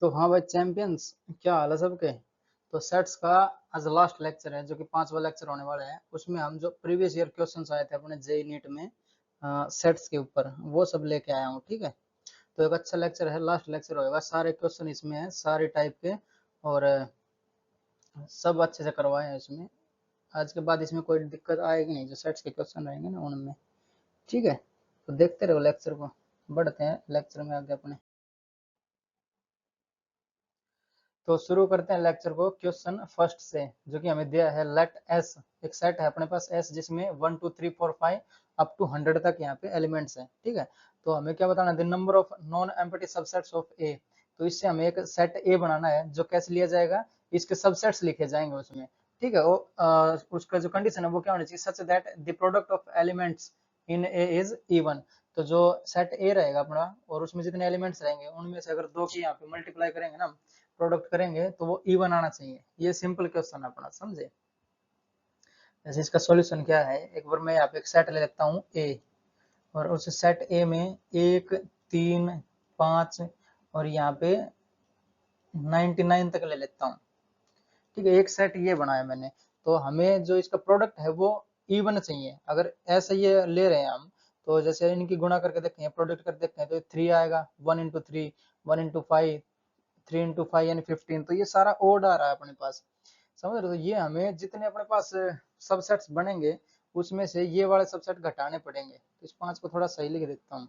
तो हाँ भाई चैंपियंस, क्या हाल है सबके। तो सेट्स का आज लास्ट लेक्चर है जो कि 5वां लेक्चर होने वाला है। उसमें हम जो प्रीवियस ईयर क्वेश्चंस आए थे अपने जेई नीट में सेट्स के ऊपर वो सब लेके आया हूँ, ठीक है। तो एक अच्छा लेक्चर है, लास्ट लेक्चर होगा, सारे क्वेश्चन इसमें है सारे टाइप के, और सब अच्छे से करवाए हैं इसमें। आज के बाद इसमें कोई दिक्कत आएगी नहीं, जो सेट्स के क्वेश्चन रहेंगे ना उनमें, ठीक है। तो देखते रहो लेक्चर को, बढ़ते हैं लेक्चर में आगे अपने। तो शुरू करते हैं लेक्चर को क्वेश्चन फर्स्ट से, जो कि हमें दिया है लेट एस। एक सेट है अपने पास एस, जिसमें 1 2 3 4 5 अप टू 100 तक यहाँ पे एलिमेंट्स हैं, ठीक है। तो हमें क्या बताना है, the number of non empty subsets of A. तो इससे हमें एक सेट ए बनाना है, जो कैसे लिया जाएगा, इसके सबसेट्स लिखे जाएंगे उसमें, ठीक है। वो उसका जो कंडीशन है वो क्या होनी चाहिए, such that the product of elements in A is even. तो जो सेट ए रहेगा अपना, और उसमें जितने एलिमेंट्स रहेंगे उनमें से अगर दो की यहाँ पे मल्टीप्लाई करेंगे ना, प्रोडक्ट करेंगे, तो वो इवन आना चाहिए। ये सिंपल क्वेश्चन अपना, समझे। जैसे इसका सॉल्यूशन क्या है, एक बार मैं यहाँ पे एक सेट ले लेता हूँ ए, और उस सेट ए में 1 3 5 और यहाँ पे 99 तक ले लेता हूँ, ठीक है। एक सेट ये बनाया मैंने। तो हमें जो इसका प्रोडक्ट है वो इवन चाहिए। अगर ऐसे ये ले रहे हैं हम, तो जैसे इनकी गुणा करके देखें, प्रोडक्ट करके देखें, तो 3 आएगा, 1 into 3, 1 into 5, 3 into 5 यानी 15। तो ये सारा ओड आ रहा है अपने पास, समझ रहे हो। तो ये हमें जितने अपने पास सबसेट्स बनेंगे, उसमें से ये वाले सबसेट घटाने पड़ेंगे। तो इस 5 को थोड़ा सही लिख देता हूँ,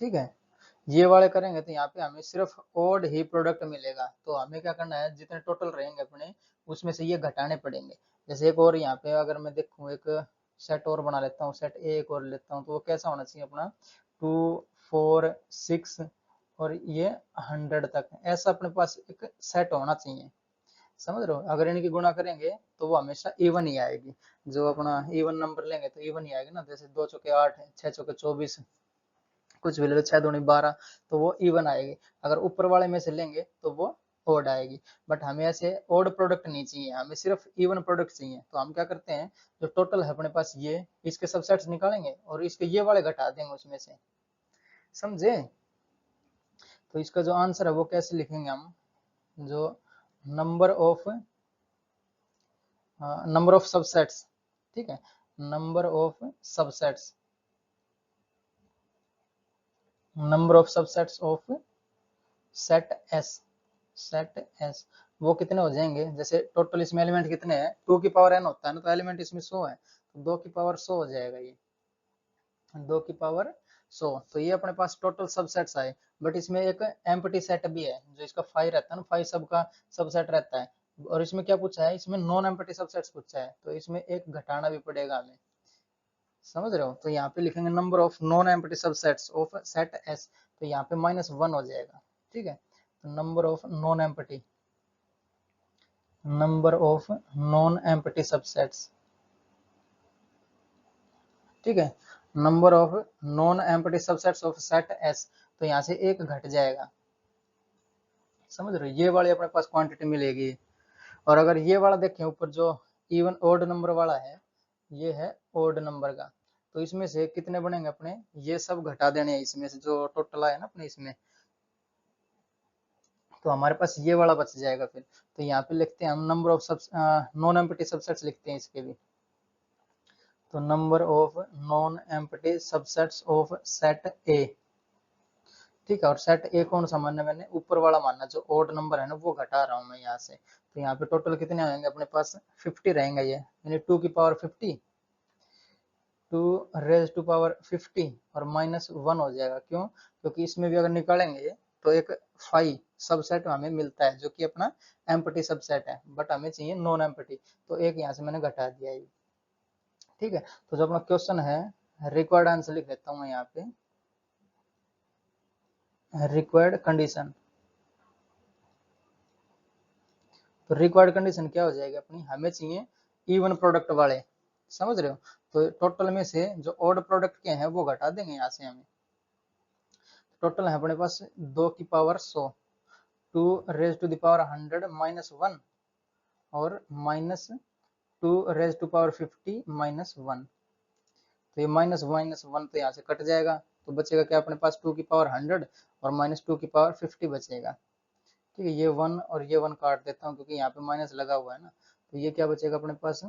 ठीक है। ये वाले करेंगे तो यहाँ पे हमें सिर्फ ओड ही प्रोडक्ट मिलेगा। तो हमें क्या करना है, जितने टोटल रहेंगे अपने, उसमें से ये घटाने पड़ेंगे। जैसे एक और यहाँ पे अगर मैं देखूँ, एक सेट और बना लेता हूँ, सेट ए एक और लेता हूँ, तो वो कैसा होना चाहिए अपना, 2 4 6 और ये 100 तक, ऐसा अपने पास एक सेट होना चाहिए, समझ रहे हो। अगर इनकी गुणा करेंगे तो वो हमेशा इवन ही आएगी। जो अपना इवन नंबर लेंगे तो इवन ही आएगी ना। जैसे 2 चौके 8, 6 चौके 24, कुछ भी ले लो, 6 दूनी 12, तो वो इवन आएगी। अगर ऊपर वाले में से लेंगे तो वो ओड आएगी। बट हमें ऐसे ओड प्रोडक्ट नहीं चाहिए, हमें सिर्फ इवन प्रोडक्ट चाहिए। तो हम क्या करते हैं, जो टोटल है अपने पास ये, इसके सबसेट्स निकालेंगे और इसके ये वाले घटा देंगे उसमें से, समझे। तो इसका जो आंसर है वो कैसे लिखेंगे हम, जो नंबर ऑफ सबसेट्स, ठीक है, number of subsets, number of subsets of set S, set S, वो कितने हो जाएंगे। जैसे टोटल इसमें एलिमेंट कितने हैं, 2 की पावर n होता है ना, तो एलिमेंट इसमें 100 है, तो 2 की पावर 100 हो जाएगा ये, 2 की पावर 100। तो ये अपने पास टोटल सबसेट्स आए। बट इसमें एक एम्प्टी सेट भी है, जो इसका 5 रहता है ना, 5 सबका सबसेट रहता है। और इसमें क्या पूछा है, इसमें नॉन एम्प्टी सबसेट्स पूछा है, तो इसमें एक घटाना भी पड़ेगा हमें, समझ रहे हो। तो यहाँ पे लिखेंगे number of non empty subsets of set S, तो यहाँ पे -1 हो जाएगा, ठीक है। तो number of non empty, number of non empty subsets, ठीक है, number of non empty subsets of set S. तो यहाँ से एक घट जाएगा, समझ रहे हो। ये वाली अपने पास क्वांटिटी मिलेगी। और अगर ये वाला देखें ऊपर, जो इवन ओड नंबर वाला है, ये है ओड नंबर का, तो इसमें से कितने बनेंगे अपने, ये सब घटा देने हैं इसमें से, जो टोटल आया ना अपने इसमें, तो हमारे पास ये वाला बच जाएगा फिर। तो यहाँ पे लिखते हैं हम नंबर ऑफ सब नॉन एम्प्टी सबसेट्स लिखते हैं इसके भी। तो number of non empty subsets of set ए, ठीक है। और सेट ए कौन सा मानना, मैंने ऊपर वाला मानना, जो ओड नंबर है ना वो घटा रहा हूँ मैं यहाँ से। तो यहाँ पे टोटल कितने आएंगे अपने पास, 50 रहेंगे ये, यानी 2 की पावर 50, 2 रेज टू पावर 50 और -1 हो जाएगा। क्यों, क्योंकि इसमें भी अगर निकालेंगे तो एक 5 सबसेट हमें मिलता है, जो कि अपना एम्प्टी सबसेट है, बट हमें चाहिए नॉन एम्प्टी, तो एक यहाँ से मैंने घटा दिया है, ठीक है। तो जो अपना क्वेश्चन है, रिक्वायर्ड आंसर लिख देता हूँ मैं यहाँ पे, रिक्वायर्ड कंडीशन। तो रिक्वायर्ड कंडीशन क्या हो जाएगी अपनी, हमें चाहिए इवन प्रोडक्ट वाले, समझ रहे हो। तो टोटल में से जो ऑड प्रोडक्ट के हैं वो घटा देंगे यहाँ से हमें। टोटल है अपने पास 2 की power 100, 2 raise to the power 100 -1 और -2 रेज टू पावर 50 -1। तो ये माइनस माइनस वन तो यहाँ से कट जाएगा, तो बचेगा क्या अपने पास 2 की पावर 100 और माइनस 2 की पावर 50 बचेगा। ठीक है, ये वन और ये वन काट देता हूँ क्योंकि यहाँ पे माइनस लगा हुआ है ना, तो ये क्या बचेगा अपने पास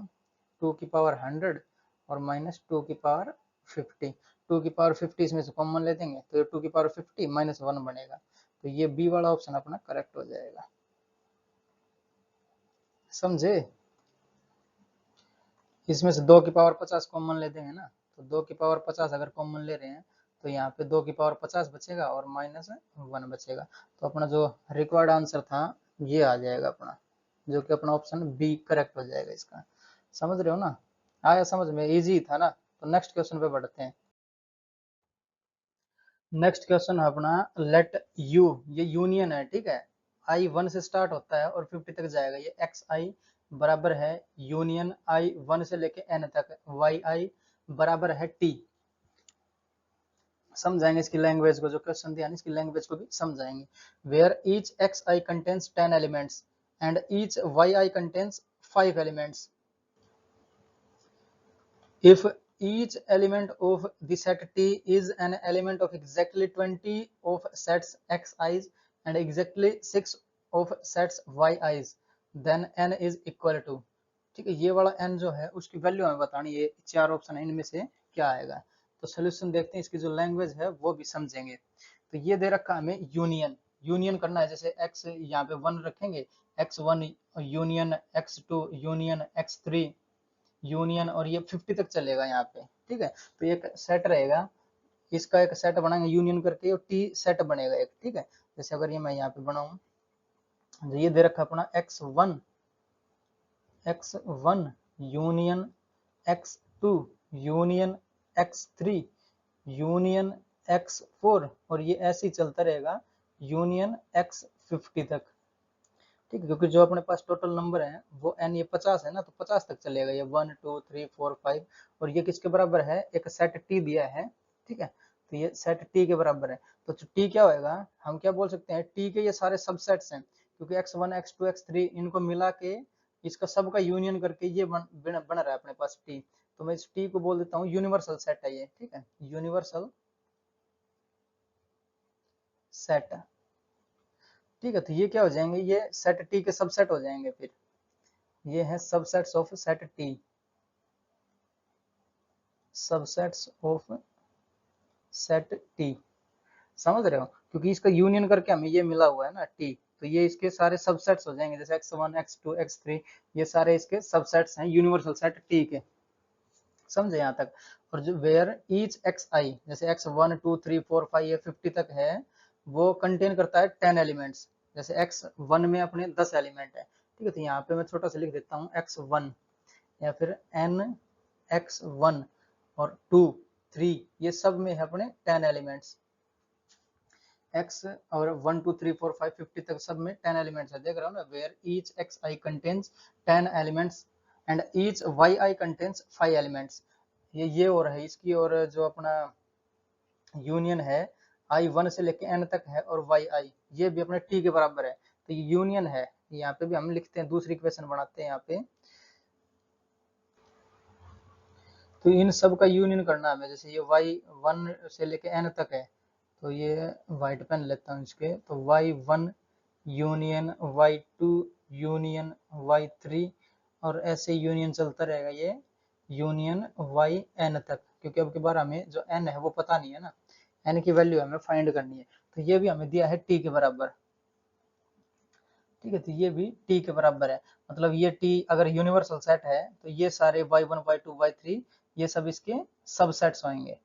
2 की पावर 100 और माइनस 2 की पावर 50। 2 की पावर 50 इसमें से कॉमन ले देंगे तो ये 2 की पावर 50 माइनस 1 बनेगा, तो ये बी वाला ऑप्शन अपना करेक्ट हो जाएगा। समझे? इसमें से 2 की पावर 50 कॉमन ले देंगे ना, तो 2 की पावर 50 अगर कॉमन ले रहे हैं तो यहाँ पे 2 की पावर 50 बचेगा और माइनस 1 बचेगा, तो अपना जो रिक्वायर्ड आंसर था ये आ जाएगा अपना, जो कि अपना ऑप्शन बी करेक्ट हो जाएगा इसका। समझ रहे हो ना? आया समझ में? इजी था ना? तो नेक्स्ट क्वेश्चन पे बढ़ते हैं। नेक्स्ट क्वेश्चन है अपना लेट यू, ये यूनियन है, ठीक है, आई 1 से स्टार्ट होता है और 50 तक जाएगा, ये एक्स आई बराबर है यूनियन आई 1 से लेके एन तक, वाई आई बराबर है टी। समझाएंगे इसकी लैंग्वेज को, जो क्वेश्चन दिया इसकी लैंग्वेज को भी समझाएंगे। Where each X I contains 10 elements and each Y I contains 5 elements, if each element of the set T is an element of exactly 20 of sets Xi's and exactly 6 of sets Yi's, then n is equal to, ठीक है, ये वाला n जो है उसकी value हमें बतानी, ये चार ऑप्शन है, इनमें से क्या आएगा। तो सोल्यूशन देखते हैं, इसकी जो लैंग्वेज है वो भी समझेंगे। तो ये दे रखा हमें यूनियन, यूनियन करना है, जैसे x यहाँ पे 1 रखेंगे, x1 union x2 union x3 union, और ये 50 तक चलेगा यहाँ पे, ठीक है। तो एक सेट रहेगा, इसका एक सेट बनाएंगे यूनियन करके, और टी सेट बनेगा एक, ठीक है। जैसे अगर ये मैं यहाँ पे बनाऊं, ये दे रखा अपना x1 union x2 union x3 union x4, और ये ऐसे ही चलता रहेगा यूनियन x50 तक, ठीक है, क्योंकि जो अपने पास टोटल नंबर है वो n, ये 50 है ना, तो 50 तक चलेगा, ये 1 2 3 4 5, और ये किसके बराबर है, एक सेट टी दिया है, ठीक है, तो ये सेट टी के बराबर है। तो टी क्या होएगा, हम क्या बोल सकते हैं, टी के ये सारे सबसेट्स हैं, क्योंकि x1 x2 x3 इनको मिला के इसका सबका यूनियन करके ये बन रहा है अपने पास टी, तो मैं इस टी को बोल देता हूँ यूनिवर्सल सेट है ये, ठीक है, यूनिवर्सल सेट, ठीक है। तो ये क्या हो जाएंगे, ये सेट टी के सबसेट हो जाएंगे, फिर ये है subsets of set T, subsets of set T, समझ रहे हो, क्योंकि इसका यूनियन करके हमें ये मिला हुआ है ना टी, तो ये इसके सारे सबसेट्स हो जाएंगे, जैसे x1 x2 x3 ये सारे इसके सबसेट्स हैं यूनिवर्सल सेट टी के, समझे यहाँ तक। और जो वेयर ईच एक्स आई, जैसे x1 2 3 4 5 ये 50 तक है, वो कंटेन करता है 10 एलिमेंट्स, जैसे x1 में अपने 10 एलिमेंट है, ठीक है, तो यहाँ पे मैं छोटा सा लिख देता हूँ x1, या फिर n x1 और 2 3 ये सब में है अपने 10 एलिमेंट्स, x और 1 2 3 4 5 50 तक सब में 10 एलिमेंट्स है, देख रहा हूँ ना, where each X I contains 10 elements and each Y I contains 5 elements, ये और है इसकी, और जो अपना यूनियन है आई 1 से लेके n तक है, और वाई आई ये भी अपने t के बराबर है, तो ये यूनियन है, यहाँ पे भी हम लिखते हैं, दूसरी इक्वेशन बनाते हैं यहाँ पे, तो इन सब का यूनियन करना है, जैसे ये y1 से लेके n तक है, तो ये वाइट पेन लेता हूँ इसके, तो y1 union y2 union y3, और ऐसे यूनियन चलता रहेगा ये यूनियन yn तक, क्योंकि अब की बार हमें जो n है वो पता नहीं है ना, n की वैल्यू हमें फाइंड करनी है, तो ये भी हमें दिया है t के बराबर, ठीक है, तो ये भी t के बराबर है, मतलब ये t अगर यूनिवर्सल सेट है तो ये सारे y1 y2 y3 ये सब इसके सबसेट्स होंगे,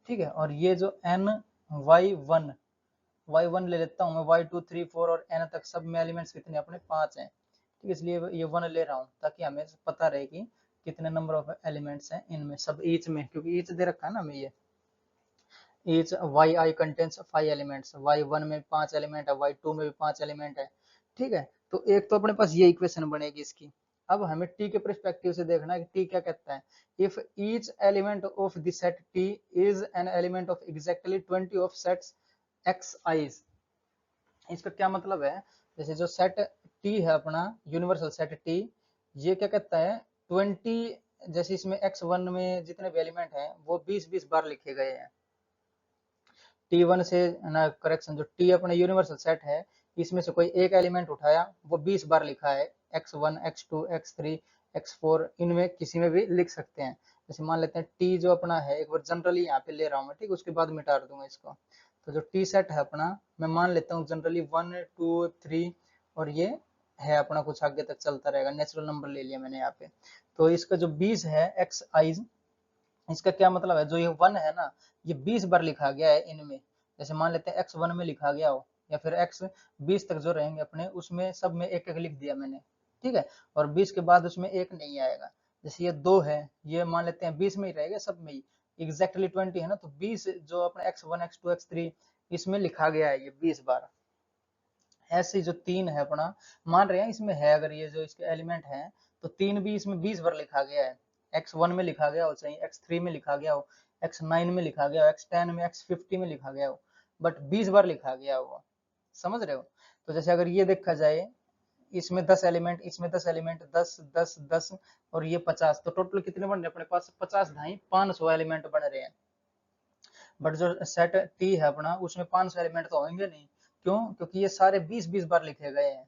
ठीक है, और ये जो n y1 y1 ले लेता हूँ मैं, y2 3 4 और n तक सब में एलिमेंट्स कितने अपने 5 हैं, ठीक है, इसलिए ये 1 ले रहा हूँ ताकि हमें पता रहे कि कितने नंबर ऑफ एलिमेंट्स हैं इनमें सब, ईच में, क्योंकि ईच दे रखा है ना हमें, ये each Y I contains 5 elements, y1 में 5 एलिमेंट है, y2 में भी 5 एलिमेंट है, ठीक है, तो एक तो अपने पास ये इक्वेशन बनेगी इसकी। अब हमें t के परस्पेक्टिव से देखना है कि t क्या कहता है, if each element of the set t is an element of exactly 20 of sets xi's, इसका क्या मतलब है, जैसे जो सेट t है अपना यूनिवर्सल सेट t, ये क्या कहता है 20 जैसे इसमें x1 में जितने भी एलिमेंट हैं वो 20-20 बार लिखे गए हैं। T1 से ना करेक्शन, जो T अपने यूनिवर्सल सेट है इसमें से कोई एक एलिमेंट उठाया वो 20 बार लिखा है, x1 x2 x3 x4 इनमें किसी में भी लिख सकते हैं। जैसे मान लेते हैं T जो अपना है, एक बार जनरली यहाँ पे ले रहा हूँ मैं, ठीक, उसके बाद मिटा दूंगा इसको। तो जो T सेट है अपना, मैं मान लेता हूँ जनरली 1 2 3 और ये है अपना कुछ आगे तक चलता रहेगा, नेचुरल नंबर ले लिया मैंने यहाँ पे। तो इसका जो 20 है एक्स आई, इसका क्या मतलब है, जो ये 1 है ना ये 20 बार लिखा गया है इनमें। जैसे मान लेते हैं x1 में लिखा गया हो या फिर x 20 तक जो रहेंगे अपने उसमें सब में एक एक लिख दिया मैंने, ठीक है, और 20 के बाद उसमें एक नहीं आएगा। जैसे ये 2 है, ये मान लेते हैं 20 में ही रहेगा सब में ही, एग्जैक्टली 20 है ना, तो 20 जो अपने x1 x2 x3 इसमें लिखा गया है ये 20 बार। ऐसे जो 3 है अपना, मान रहे हैं इसमें है, अगर ये जो इसके एलिमेंट है तो 3 भी इसमें 20 बार लिखा गया है। x1 में लिखा गया हो, चाहे x3 में लिखा गया हो, x9 में लिखा गया हो, x10 में, x50 में लिखा गया हो, बट 20 बार लिखा गया हो। समझ रहे हो? तो जैसे अगर ये देखा जाए, इसमें 10 एलिमेंट, इसमें 10 एलिमेंट, 10 10 10 और ये 50, तो टोटल कितने बन रहे हैं अपने पास, 50 ढाई 500 एलिमेंट बन रहे हैं। बट जो सेट टी है अपना उसमें 500 एलिमेंट तो होंगे नहीं। क्यों? क्योंकि ये सारे 20-20 बार लिखे गए हैं।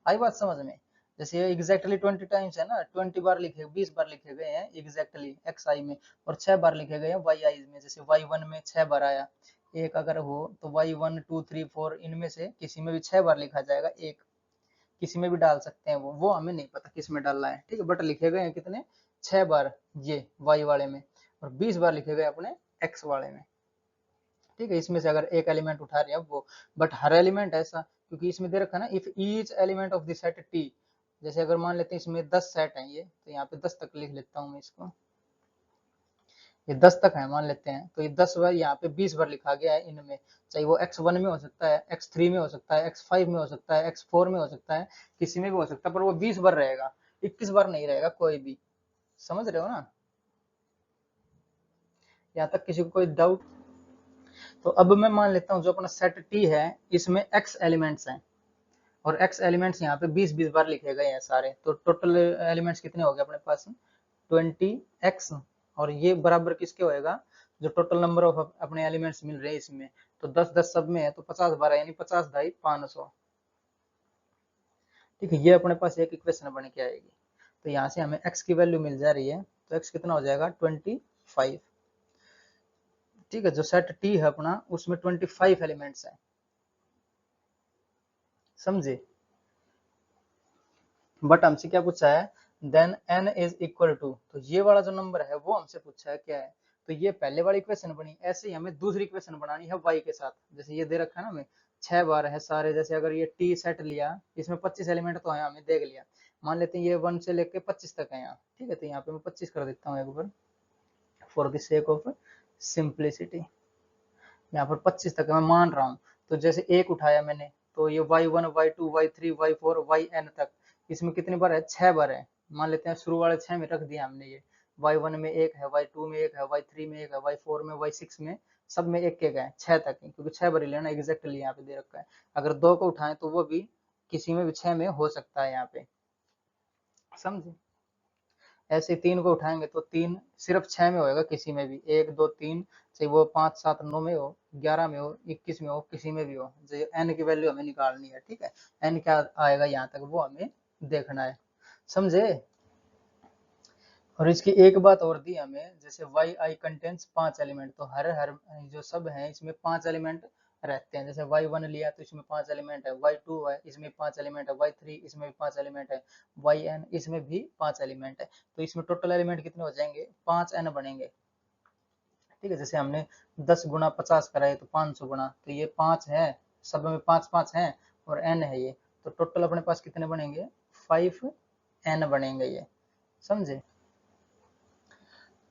आई बात समझ में? जैसे ये एग्जैक्टली 20 टाइम्स है ना, 20 बार लिखे, 20 बार लिखे गए हैं एग्जैक्टली एक्स आई में, और 6 बार लिखे गए हैं वाई आई में। जैसे वाई वन में 6 बार आया, एक अगर हो तो वाई 1 2 3 4 इनमें से किसी में भी 6 बार लिखा जाएगा, एक किसी में भी डाल सकते हैं, वो हमें नहीं पता किस में डालना है, ठीक है, बट लिखे गए हैं कितने, 6 बार ये वाई वाले में, और 20 बार लिखे गए अपने एक्स वाले में। ठीक है, इसमें से अगर एक एलिमेंट उठा रहे हैं वो, बट हर एलिमेंट ऐसा, क्योंकि इसमें दे रखा है ना, if each element of the set T, जैसे अगर मान लेते हैं इसमें 10 सेट हैं ये, तो यहाँ पे 10 तक लिख लेता हूँ मैं इसको, ये 10 तक है मान लेते हैं, तो ये 10 बार यहाँ पे 20 बार लिखा गया है इनमें, चाहे वो x1 में हो सकता है, x3 में हो सकता है, x5 में हो सकता है, x4 में हो सकता है, किसी में भी हो सकता है, पर वो 20 बार रहेगा, 21 बार नहीं रहेगा कोई भी। समझ रहे हो ना? यहाँ तक किसी को कोई डाउट? तो अब मैं मान लेता हूँ जो अपना सेट टी है इसमें x एलिमेंट्स हैं, और x एलिमेंट्स यहाँ पे 20-20 बार लिखे गए हैं सारे, तो टोटल एलिमेंट्स कितने हो गए अपने पास, 20x, और ये बराबर किसके होएगा, जो टोटल नंबर ऑफ अपने एलिमेंट्स मिल रहे हैं इसमें, तो 10-10 सब में है तो 50 बार है, यानी 50 ढाई 500। ठीक है, ये अपने पास एक इक्वेशन बन के आएगी। तो यहाँ से हमें x की वैल्यू मिल जा रही है, तो x कितना हो जाएगा 25। ठीक है, जो सेट टी है अपना उसमें 25 एलिमेंट्स हैं, समझे? बट हमसे क्या पूछा है, then n is equal to, तो ये वाला जो नंबर है वो हमसे पूछा है क्या है, तो ये पहले वाली इक्वेशन बनी, ऐसे ही हमें दूसरी इक्वेशन बनानी है y के साथ। जैसे ये दे रखा है ना हमें 6 बार है सारे, जैसे अगर ये t सेट लिया, इसमें 25 एलिमेंट तो है, हमें देख लिया, मान लेते हैं ये 1 से लेके 25 तक है यहाँ, ठीक है, तो यहाँ पे मैं 25 कर देता हूँ एक बार for the sake of simplicity, यहाँ पर 25 तक मैं मान रहा हूँ। तो जैसे एक उठाया मैंने, तो ये y1 y2 y3 y4 yn तक, इसमें कितनी बार है, 6 बार है, मान लेते हैं शुरू वाले 6 में रख दिया हमने, ये y1 में एक है, y2 में एक है, y3 में एक है, y4 में, y6 में, सब में एक एक है, 6 तक ही, क्योंकि 6 बार ही लेना एग्जैक्टली यहाँ पे दे रखा है। अगर 2 को उठाएं तो वो भी किसी में भी 6 में हो सकता है यहाँ पे, समझे? ऐसे 3 को उठाएंगे तो 3 सिर्फ 6 में होएगा, किसी में भी 1 2 3, चाहे वो 5 7 9 में हो, 11 में हो, 21 में हो, किसी में भी हो, जो n की वैल्यू हमें निकालनी है, ठीक है, n क्या आएगा यहाँ तक वो हमें देखना है, समझे? और इसकी एक बात और दी हमें, जैसे वाई आई कंटेंट्स 5 एलिमेंट, तो हर हर जो सब है इसमें 5 एलिमेंट रहते हैं। जैसे y1 लिया तो इसमें 5 एलिमेंट है, y2 है इसमें 5 एलिमेंट है, y3 इसमें भी 5 एलिमेंट है, yn इसमें भी 5 एलिमेंट है, तो इसमें टोटल एलिमेंट कितने हो जाएंगे, 5n बनेंगे। ठीक है, जैसे हमने 10 गुना 50 कराए तो 500 गुना, तो ये 5 है, सब में 5 5 है और n है ये, तो टोटल अपने पास कितने बनेंगे, 5n बनेंगे ये, समझे?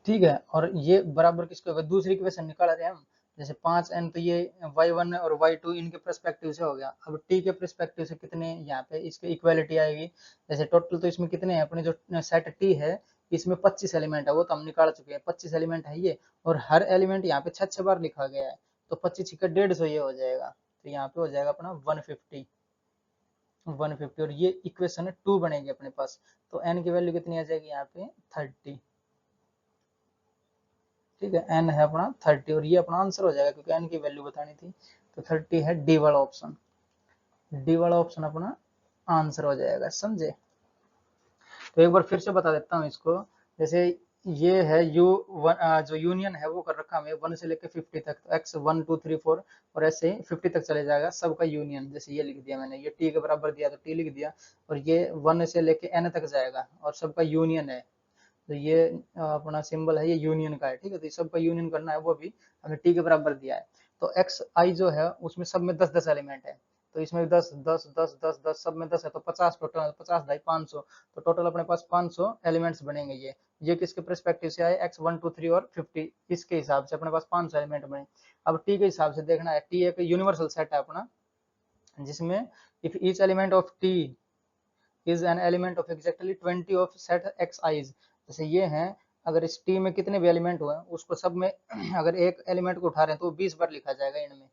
ठीक है, और ये बराबर किसके होगा, दूसरी इक्वेशन निकाल रहे हैं हम, जैसे 5n, तो ये y1 और y2 इनके पर्सपेक्टिव से हो गया, अब t के पर्सपेक्टिव से कितने यहाँ पे इसकी इक्वालिटी आएगी। जैसे टोटल तो इसमें कितने हैं, अपने जो सेट t है इसमें 25 एलिमेंट है, वो तो हम निकाल चुके हैं, 25 एलिमेंट है ये, और हर एलिमेंट यहाँ पे 6 बार लिखा गया है, तो 25 का 150 ये हो जाएगा, तो यहाँ पे हो जाएगा अपना 150। 150 और ये इक्वेशन 2 बनेगी अपने पास। तो n की वैल्यू कितनी आ जाएगी यहाँ पे 30। ठीक है, n है अपना 30 और ये अपना आंसर हो जाएगा क्योंकि n की वैल्यू बतानी थी। तो 30 है डी वाला ऑप्शन, डी वाला ऑप्शन अपना आंसर हो जाएगा, समझे। तो एक बार फिर से बता देता हूँ इसको। जैसे ये है यू जो यूनियन है वो कर रखा हमें 1 से लेकर 50 तक, तो x 1 2 3 4 और ऐसे ही 50 तक चले जाएगा सबका यूनियन। जैसे ये लिख दिया मैंने, ये t के बराबर दिया तो t लिख दिया, और ये 1 से लेके n तक जाएगा और सबका यूनियन है। तो ये अपना सिंबल है, ये यूनियन का है, ठीक है। तो सबका यूनियन करना है, वो भी हमें t के बराबर दिया है। तो एक्स आई जो है उसमें सब में 10 10 एलिमेंट है, तो इसमें 10 10 10 10 10 सब में 10 है, तो 50 टोटल, 50 ढाई 500, तो टोटल अपने पास 500 एलिमेंट्स बनेंगे। ये किसके परस्पेक्टिव से आए, x 1 2 3 और 50, इसके हिसाब से अपने पास 500 एलिमेंट बने। अब t के हिसाब से देखना है, t एक यूनिवर्सल सेट है अपना, जिसमें if each element of t is an element of exactly 20 of set x eyes. जैसे ये हैं, अगर इस टी में कितने भी एलिमेंट हुए उसको सब में अगर एक एलिमेंट को उठा रहे हैं तो 20 बार लिखा जाएगा इनमें,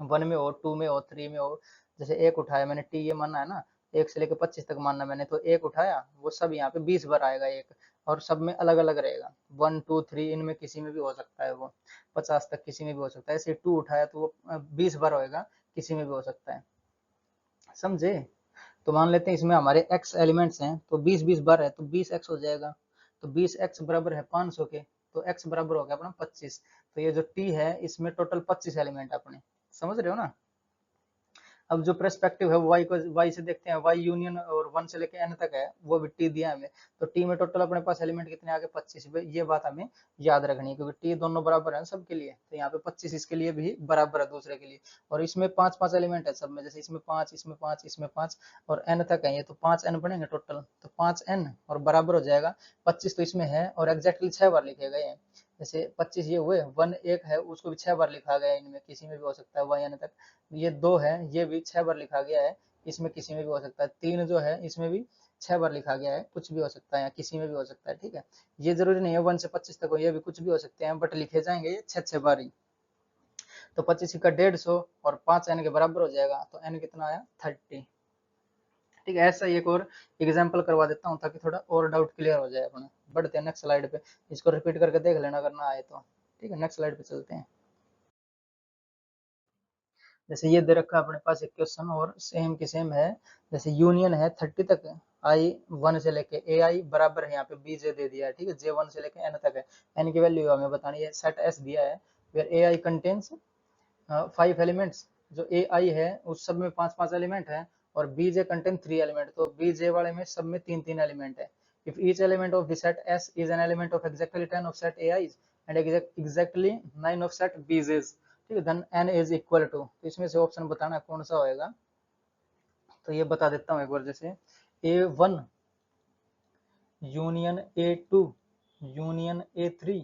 1 में हो, 2 में हो, 3 में हो। जैसे एक उठाया मैंने, टी ये मानना है ना, 1 से लेकर 25 तक मानना मैंने, तो एक उठाया वो सब यहाँ पे 20 बार आएगा एक, और सब में अलग अलग रहेगा। 1 2 3 इनमें किसी में भी हो सकता है, वो 50 तक किसी में भी हो सकता है। ऐसे 2 उठाया तो वो 20 बार होएगा, किसी में भी हो सकता है, समझे। तो मान लेते हैं इसमें हमारे x एलिमेंट्स हैं, तो 20 20 बार है तो 20x हो जाएगा। तो 20x बराबर है 500 के, तो x बराबर हो गया अपना 25। तो ये जो t है इसमें टोटल 25 एलिमेंट अपने, समझ रहे हो ना। अब जो पर्सपेक्टिव है वाई को, वाई से देखते हैं, वाई यूनियन और 1 से लेकर n तक है, वो भी टी दिया हमें। तो टी में टोटल अपने पास एलिमेंट कितने आ गए 25। ये बात हमें याद रखनी है क्योंकि टी दोनों बराबर है सबके लिए, तो यहाँ पे 25 इसके लिए भी बराबर है दूसरे के लिए। और इसमें 5 5 एलिमेंट है सब में, जैसे इसमें 5 इसमें 5 इसमें 5 और n तक है ये, तो 5 n बनेंगे टोटल, तो 5 n और बराबर हो जाएगा 25। तो इसमें है और एग्जैक्टली 6 बार लिखे गए हैं। जैसे 25 ये हुए, 1 एक है उसको भी 6 बार लिखा गया है, इनमें किसी में भी हो सकता है वाई n तक। ये 2 है, ये भी 6 बार लिखा गया है, इसमें किसी में भी हो सकता है। 3 जो है इसमें भी 6 बार लिखा गया है, कुछ भी हो सकता है, किसी में भी हो सकता है, ठीक है। ये जरूरी नहीं है 1 से 25 तक हो, ये भी कुछ भी हो सकते हैं, बट लिखे जाएंगे ये 6 6 बार ही। तो 25 का 150 और 5 एन के बराबर हो जाएगा, तो एन कितना आया 30। ठीक है, ऐसा एक और एग्जाम्पल करवा देता हूँ ताकि थोड़ा और डाउट क्लियर हो जाए अपना। बढ़ते हैं नेक्स्ट स्लाइड पे, इसको रिपीट करके देख लेना अगर ना आए तो। ठीक है, नेक्स्ट स्लाइड पे चलते हैं। जैसे ये दे रखा है अपने पास एक क्वेश्चन और सेम की सेम है। जैसे यूनियन है 30 तक, आई 1 से लेके ए आई बराबर है, यहाँ पे बी जे दे दिया है, ठीक है। जे 1 से लेके एन तक है, एन की वैल्यू हमें बतानी है। सेट एस दिया है where A I contains 5 elements. जो ए आई है उस सब में 5 5 एलिमेंट है, और बी जे कंटेन 3 एलिमेंट, तो बी जे वाले में सब में 3 3 एलिमेंट है। If each element of the set S is an element of exactly 10 of set A I and exactly 9 of set B J's, ठीक है, then n is equal to. तो इसमें से ऑप्शन बताना कौन सा होएगा। तो ये बता देता हूँ एक बार, जैसे A1 union A2 union A3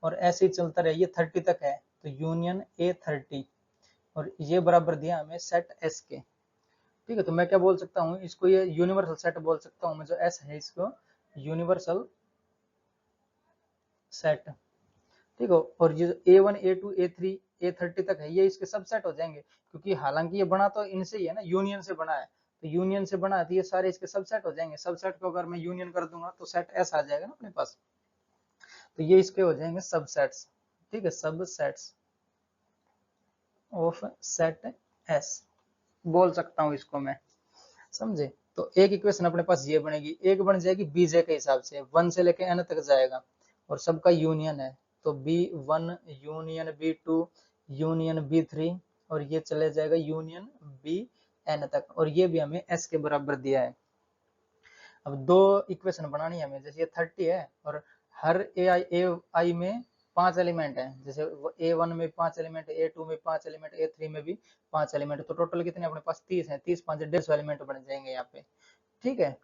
और ऐसे ही चलता रहे, ये 30 तक है तो यूनियन A30, और ये बराबर दिया हमें सेट S के। ठीक है, तो मैं क्या बोल सकता हूँ इसको, ये यूनिवर्सल सेट बोल सकता हूँ मैं, जो S है इसको यूनिवर्सल सेट। ठीक है, और ये A1 A2 A3 A30 तक है, ये इसके सबसेट हो जाएंगे, क्योंकि हालांकि ये बना तो इनसे ही है ना, यूनियन से बना है, तो यूनियन से बना है तो ये सारे इसके सबसेट हो जाएंगे। सबसेट को अगर मैं यूनियन कर दूंगा तो सेट एस आ जाएगा ना अपने पास, तो ये इसके हो जाएंगे सबसेट्स। ठीक है, सबसेट्स ऑफ सेट एस बोल सकता हूँ इसको मैं, समझे। तो एक इक्वेशन अपने पास ये बनेगी, एक बन जाएगी बीजे के हिसाब से, 1 से लेके n तक जाएगा और सबका यूनियन है, तो B1 union B2 union B3 और ये चले जाएगा यूनियन Bn तक, और ये भी हमें s के बराबर दिया है। अब दो इक्वेशन बनानी है हमें, जैसे ये 30 है और हर ए आई में 5 एलिमेंट है, जैसे A1 में 5 एलिमेंट, A2 में 5 एलिमेंट, A3 में भी 5 एलिमेंट, तो टोटल कितने अपने पास 30 है, 30 5 150 एलिमेंट बन जाएंगे यहाँ पे। ठीक है,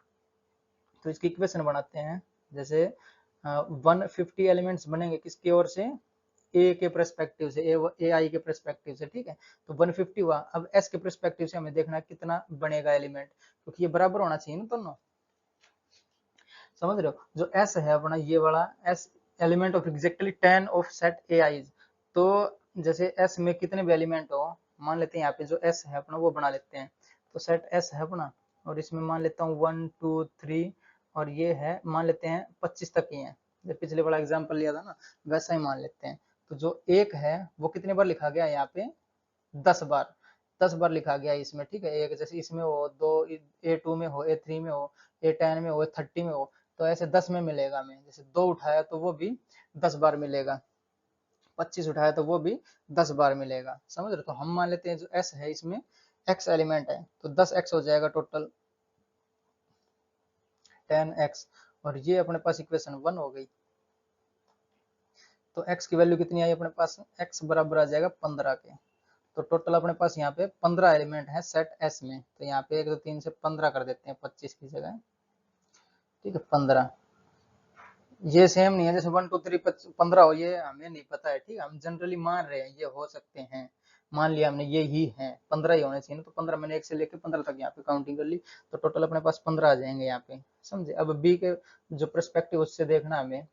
तो इसकी इक्वेशन बनाते हैं। जैसे 150 एलिमेंट्स बनेंगे किसकी ओर से, ए के परस्पेक्टिव से, ए आई के परस्पेक्टिव से। ठीक है, तो 150 हुआ। अब एस के परस्पेक्टिव से हमें देखना कितना बनेगा एलिमेंट, क्योंकि ये बराबर होना चाहिए ना दोनों, समझ रहे हो। जो एस है अपना ये वाला S, element of exactly 10 of set A I, तो जैसे एस में कितने भी एलिमेंट हो, मान लेते हैं यहाँ पे जो एस है अपना वो बना लेते हैं, तो सेट एस है अपना, और इसमें मान लेता हूँ 1 2 3, और ये है मान लेते हैं 25 तक ही है, जब पिछले वाला एग्जाम्पल लिया था ना वैसा ही मान लेते हैं। तो जो एक है वो कितने बार लिखा गया यहाँ पे, 10 बार, 10 बार लिखा गया इसमें, ठीक है। एक जैसे इसमें हो, दो A2 में हो, A3 में हो, A10 में हो, A30 में हो, तो ऐसे 10 में मिलेगा। मैं जैसे 2 उठाया तो वो भी 10 बार मिलेगा, 25 उठाया तो वो भी 10 बार मिलेगा, समझ रहे। तो हम मान लेते हैं जो S है इसमें x एलिमेंट है, तो 10x हो जाएगा टोटल, 10x, और ये अपने पास इक्वेशन 1 हो गई। तो x की वैल्यू कितनी आई अपने पास, x बराबर आ जाएगा 15 के। तो टोटल अपने पास यहाँ पे 15 एलिमेंट है सेट S में, तो यहाँ पे 1 2 3 से 15 कर देते हैं 25 की जगह, ठीक है 15। ये सेम नहीं है जैसे 1 2 3 15 हो, ये हमें नहीं पता है, ठीक है, हम जनरली मान रहे हैं ये हो सकते हैं, मान लिया हमने ये ही है, 15 ही होने चाहिए ना, तो 15 मैंने 1 से लेके 15 तक यहाँ पे काउंटिंग कर ली, तो टोटल अपने पास 15 आ जाएंगे यहाँ पे, समझे। अब बी के जो पर्सपेक्टिव उससे देखना हमें,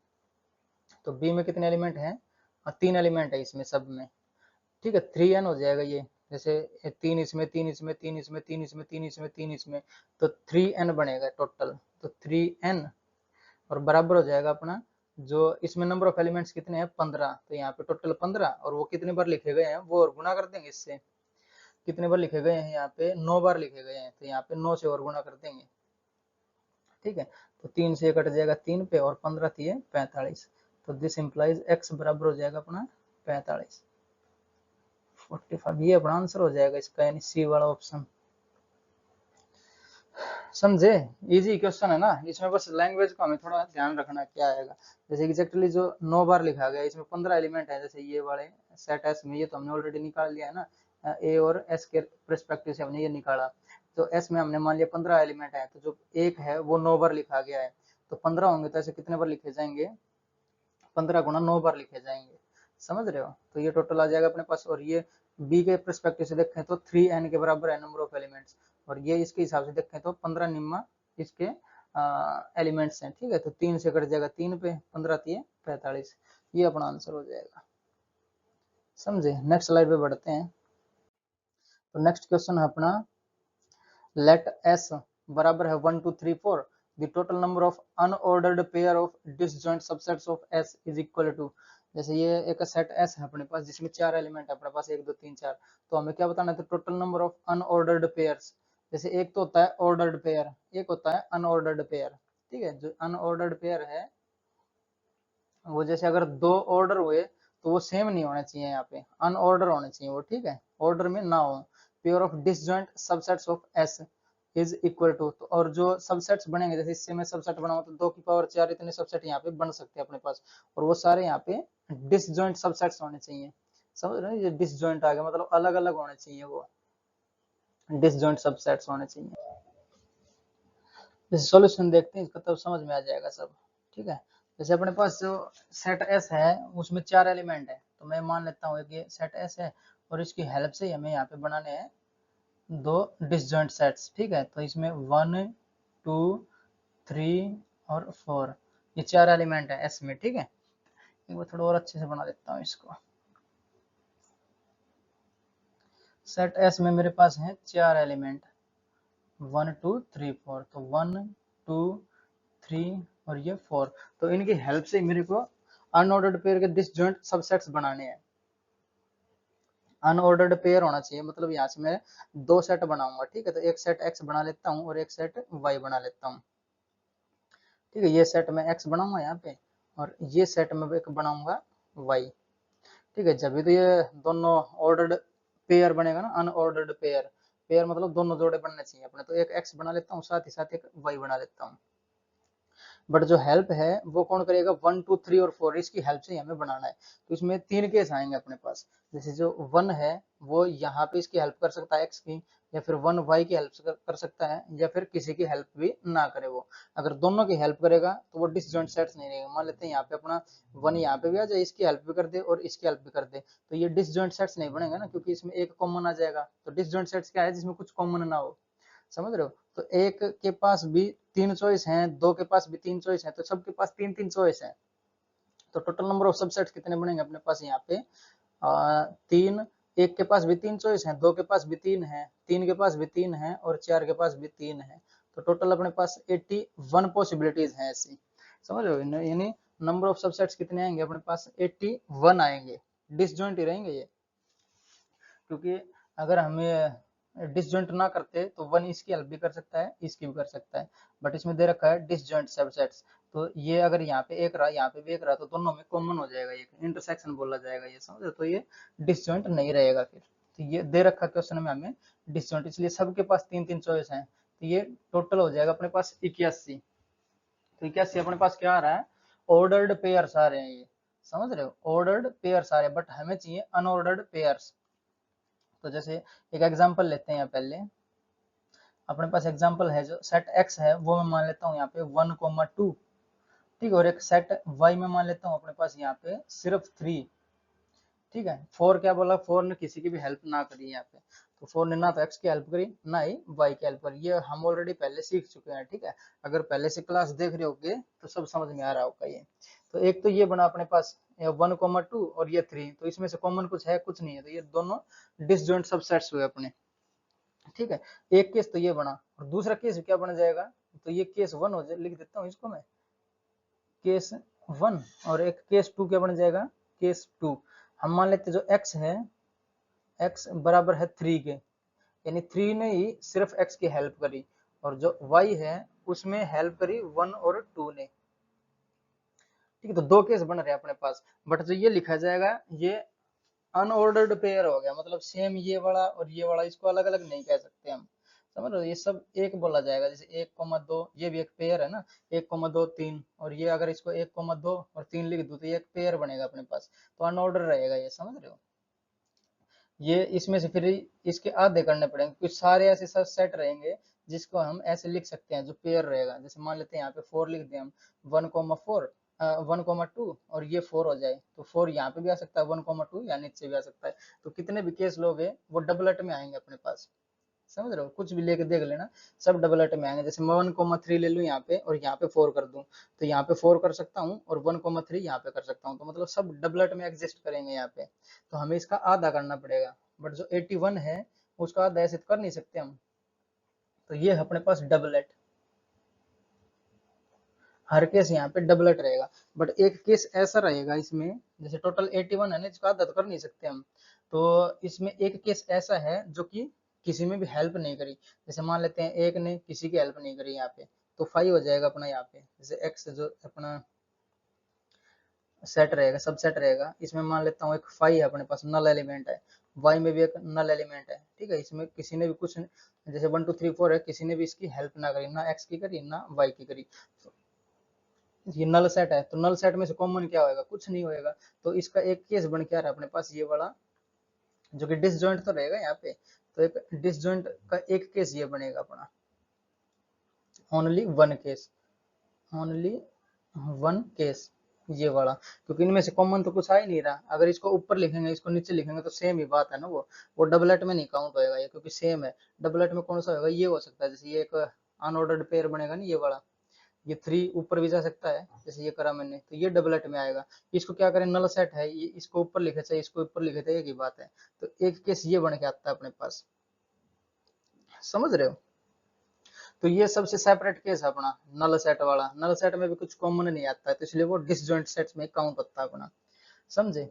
तो बी में कितने एलिमेंट हैं, 3 एलिमेंट है इसमें सब में, ठीक है, 3n हो जाएगा ये, जैसे 3 इसमें, 3 इसमें, 3 इसमें, 3 इसमें, 3 इसमें, 3 इसमें, तो 3n बनेगा टोटल, तो 3n, और बराबर हो जाएगा अपना, जो इसमें नंबर ऑफ एलिमेंट्स कितने हैं 15, तो यहाँ पे टोटल 15, और वो कितने बार लिखे गए हैं वो और गुना कर देंगे इससे, कितने बार लिखे गए हैं यहाँ पे 9 बार लिखे गए हैं, तो यहाँ पे 9 से और गुना कर देंगे, ठीक है। तो 3 से कट जाएगा 3 पे, और 15 थी 45, तो दिस इंप्लाइज x बराबर हो जाएगा अपना 45, 45, ये अपना आंसर हो जाएगा इसका, यानी सी वाला ऑप्शन, समझे। इजी क्वेश्चन है ना, इसमें बस लैंग्वेज को हमें थोड़ा ध्यान रखना क्या आएगा। जैसे एग्जैक्टली जो 9 बार लिखा गया, इसमें 15 एलिमेंट है, जैसे ये वाले सेट एस में, ये तो हमने ऑलरेडी निकाल लिया है ना, ए और एस के परस्पेक्टिव से हमने ये निकाला। तो एस में हमने मान लिया 15 एलिमेंट है, तो जो एक है वो 9 बार लिखा गया है, तो 15 होंगे तो ऐसे कितने बार लिखे जाएंगे, 15 गुना 9 बार लिखे जाएंगे, समझ रहे हो। तो ये टोटल आ जाएगा अपने पास, और ये बी के परस्पेक्टिव से देखें तो 3n के बराबर है नंबर ऑफ एलिमेंट्स, और ये इसके हिसाब से देखें तो 15 निम्मा इसके एलिमेंट्स हैं, ठीक है। तो 3 से कट जाएगा 3 पे, 15 3 45, ये अपना आंसर हो जाएगा, समझे। नेक्स्ट स्लाइड पे बढ़ते हैं। तो नेक्स्ट क्वेश्चन है अपना, लेट s बराबर है 1 2 3 4, the total number of unordered pair of disjoint subsets of s is equal to, जैसे ये एक सेट S है अपने पास जिसमें 4 एलिमेंट है अपने पास, 1 2 3 4, तो हमें क्या बताना है, तो total number of unordered pairs, जैसे एक तो होता है ऑर्डर्ड पेयर, एक होता है अनऑर्डर्ड पेयर, ठीक है। जो अनऑर्डर्ड पेयर है वो जैसे अगर 2 ऑर्डर हुए तो वो सेम नहीं होने चाहिए, यहाँ पे अनऑर्डर होने चाहिए वो, ठीक है, ऑर्डर में ना हो। Pair of disjoint subsets of S is equal to, तो और जो सबसेट्स बनेंगे, जैसे इससे मैं सबसेट बनाऊं तो 2 की पावर 4 इतने सबसेट यहाँ पे बन सकते हैं अपने पास, और वो सारे यहाँ पे डिसजॉइंट सबसेट्स होने चाहिए, समझ रहे हो। ये डिसजॉइंट आ गया मतलब अलग अलग होने चाहिए, वो डिसजॉइंट सबसेट्स होने चाहिए। जैसे सॉल्यूशन देखते हैं इसका तब समझ में आ जाएगा सब, ठीक है। जैसे अपने पास जो सेट एस है उसमें 4 एलिमेंट है, तो मैं मान लेता हूँ कि सेट एस है, और इसकी हेल्प से हमें यहाँ पे बनाने हैं 2 डिसजॉइंट सेट्स, ठीक है। तो इसमें 1 2 3 और 4, ये 4 एलिमेंट है एस में, ठीक है। एक बार थोड़ा और अच्छे से बना देता हूँ इसको। सेट एस में मेरे पास है 4 एलिमेंट, 1 2 3 4, तो 1 2 3 और ये 4, तो इनकी हेल्प से मेरे को अनऑर्डर्ड पेयर के डिसजॉइंट सबसेट्स बनाने हैं। अनऑर्डर्ड पेयर होना चाहिए, मतलब यहाँ से मैं 2 सेट बनाऊंगा, ठीक है। तो एक सेट x बना लेता हूँ और एक सेट y बना लेता हूँ, ठीक है। ये सेट मैं x बनाऊंगा यहाँ पे, और ये सेट मैं एक बनाऊंगा y, ठीक है। जब भी तो ये दोनों ऑर्डर्ड पेयर बनेगा ना, अनऑर्डर्ड पेयर, पेयर मतलब दोनों जोड़े बनने चाहिए अपने, तो एक x बना लेता हूँ, साथ ही साथ एक y बना लेता हूँ। बट जो हेल्प है वो कौन करेगा, 1 2 3 और 4, इसकी हेल्प से हमें बनाना है। तो इसमें 3 केस आएंगे अपने पास, जैसे जो 1 है वो यहाँ पे इसकी हेल्प कर सकता है x की, या फिर 1 y की हेल्प कर सकता है, या फिर किसी की हेल्प भी ना करे वो। अगर दोनों की हेल्प करेगा तो वो डिसजॉइंट सेट्स नहीं रहेगा। मान लेते हैं यहाँ पे अपना 1 यहाँ पे भी आ जाए, इसकी हेल्प भी कर दे और इसकी हेल्प भी कर दे, तो ये डिसजॉइंट सेट्स नहीं बनेगा ना, क्योंकि इसमें एक कॉमन आ जाएगा। तो डिसजॉइंट सेट्स क्या है, जिसमें कुछ कॉमन ना हो, समझ रहे हो। तो एक के पास भी 3 चॉइस हैं, 2 के पास भी 3 चॉइस हैं, तो सबके पास 3 3 चॉइस हैं। तो टोटल नंबर ऑफ सबसेट्स कितने बनेंगे अपने पास यहाँ पे, 3 एक के पास भी 3 चॉइस है, 2 के पास भी 3 है, 3 के पास भी 3 है और 4 के पास भी 3 है। तो टोटल अपने पास 81 पॉसिबिलिटीज हैं ऐसी, समझ रहे हो। यानी नंबर ऑफ सबसेट्स कितने आएंगे अपने पास, 81 आएंगे। डिसजॉइंट ही रहेंगे ये, क्योंकि अगर हमें डिसजॉइंट ना करते तो वन इसकी हेल्प भी कर सकता है, इसकी भी कर सकता है, बट इसमें दे रखा है डिसजॉइंट सबसेट्स। तो ये अगर यहाँ पे एक रहा, यहाँ पे भी एक रहा, तो दोनों में कॉमन हो जाएगा, ये इंटरसेक्शन बोला जाएगा, ये समझे। तो ये डिसजॉइंट नहीं रहेगा फिर। तो ये दे रखा क्वेश्चन में हमें डिसजॉइंट, इसलिए सबके पास 3-3 चॉइस है। तो ये टोटल हो जाएगा अपने पास 81। तो 81 अपने पास क्या आ रहा है, ऑर्डर्ड पेयर्स आ रहे हैं ये, समझ रहे हो, ऑर्डर्ड पेयर्स आ रहे हैं, बट हमें चाहिए अनऑर्डर्ड पेयर्स। तो जैसे एक एग्जांपल लेते हैं यहाँ पहले, अपने पास एग्जांपल है जो सेट x है वो मैं मान लेता हूँ यहाँ पे 1,2, ठीक है, और एक सेट y में मान लेता हूँ अपने पास यहाँ पे सिर्फ 3, ठीक है। 4 क्या बोला, 4 ने किसी की भी हेल्प ना करी यहाँ पे, तो 4 ने ना तो x की हेल्प करी ना ही y की हेल्प करी, ये हम ऑलरेडी पहले सीख चुके हैं, ठीक है। अगर पहले से क्लास देख रहे होगे तो सब समझ में आ रहा होगा ये। तो एक तो ये बना अपने पास 1,2 और ये 3, तो इसमें से कॉमन कुछ है, कुछ नहीं है, तो ये दोनों डिसजॉइंट सबसेट्स हुए अपने, ठीक है। एक केस तो ये बना, और दूसरा केस क्या बन जाएगा, तो ये केस 1 हो जाए, लिख देता हूँ इसको मैं, केस 1, और एक केस 2 क्या बन जाएगा, केस 2। हम मान लेते जो x है, x बराबर है 3 के, यानी 3 ने ही सिर्फ x की हेल्प करी, और जो y है उसमें हेल्प करी 1 और 2 ने, ठीक है। तो दो केस बन रहे हैं अपने पास, बट जो ये लिखा जाएगा ये अनऑर्डर्ड पेयर हो गया, मतलब सेम ये वाला और ये वाला, इसको अलग अलग नहीं कह सकते हम, समझ रहे हो। ये सब एक बोला जाएगा, जैसे 1,2 ये भी एक पेयर है ना, 1,2 3, और ये अगर इसको 1,2 और 3 लिख दूं तो ये एक पेयर बनेगा अपने पास, तो अनऑर्डर रहेगा ये, समझ रहे हो। ये इसमें से फिर इसके आधे करने पड़ेंगे, कुछ सारे ऐसे सब सेट रहेंगे जिसको हम ऐसे लिख सकते हैं जो पेयर रहेगा। जैसे मान लेते हैं यहाँ पे 4 लिख दें हम, 1,4 1,2 और ये 4 हो जाए, तो 4 यहाँ पे भी आ सकता है, 1,2 या नीचे भी आ सकता है। तो कितने भी केस लोगे वो डबलेट में आएंगे अपने पास, समझ रहे हो। कुछ भी लेके देख लेना, सब डबलेट में आएंगे। जैसे मैं 1,3 ले लूँ यहाँ पे और यहाँ पे 4 कर दूं, तो यहाँ पे 4 कर सकता हूँ और 1,3 यहाँ पे कर सकता हूँ, तो मतलब सब डबलेट में एग्जिस्ट करेंगे यहाँ पे। तो हमें इसका आधा करना पड़ेगा, बट जो 81 है उसका आधा ऐसे कर नहीं सकते हम, तो ये अपने पास डबलेट, हर केस यहाँ पे डबलेट रहेगा। बट एक केस ऐसा रहेगा इसमें, जैसे टोटल 81 है ना, इसका आधा तो कर नहीं सकते हम, तो इसमें एक केस ऐसा है जो कि किसी में भी हेल्प नहीं करी। जैसे मान लेते हैं एक ने किसी की हेल्प नहीं करी यहाँ पे, तो 5 हो जाएगा अपना यहाँ पे। जैसे एक्स जो अपना सेट रहेगा, सब सेट रहेगा, इसमें मान लेता हूँ एक 5 है अपने पास, नल एलिमेंट है, वाई में भी एक नल एलिमेंट है, ठीक है। इसमें किसी ने भी कुछ, जैसे 1 2 3 4 है, किसी ने भी इसकी हेल्प ना करी, ना एक्स की करी ना वाई की करी, ये नल सेट है, तो नल सेट में से कॉमन क्या होएगा, कुछ नहीं होएगा। तो इसका एक केस बन के आ रहा है अपने पास ये वाला, जो कि डिसजॉइंट तो रहेगा यहाँ पे। तो एक डिसजॉइंट का एक केस ये बनेगा अपना, only one case, only one case ये वाला, क्योंकि इनमें से कॉमन तो कुछ आ ही नहीं रहा। अगर इसको ऊपर लिखेंगे इसको नीचे लिखेंगे तो सेम ही बात है ना, वो डबलेट में नहीं काउंट होएगा ये, क्योंकि सेम है। डबलेट में कौन सा होगा, ये हो सकता है, जैसे ये एक अनऑर्डर्ड पेयर बनेगा ना ये वाला, ये 3 ऊपर भी जा सकता है, जैसे ये करा मैंने, तो ये डबलेट में आएगा। इसको क्या करें, नल सेट है ये, इसको ऊपर लिखे थे इसको ऊपर लिखे थे, एक ही बात है। तो एक केस ये बन के आता है अपने पास, समझ रहे हो। तो ये सबसे सेपरेट केस है अपना नल सेट वाला, नल सेट में भी कुछ कॉमन नहीं आता है, तो इसलिए वो डिसजॉइंट सेट्स में काउंट होता है अपना, समझे।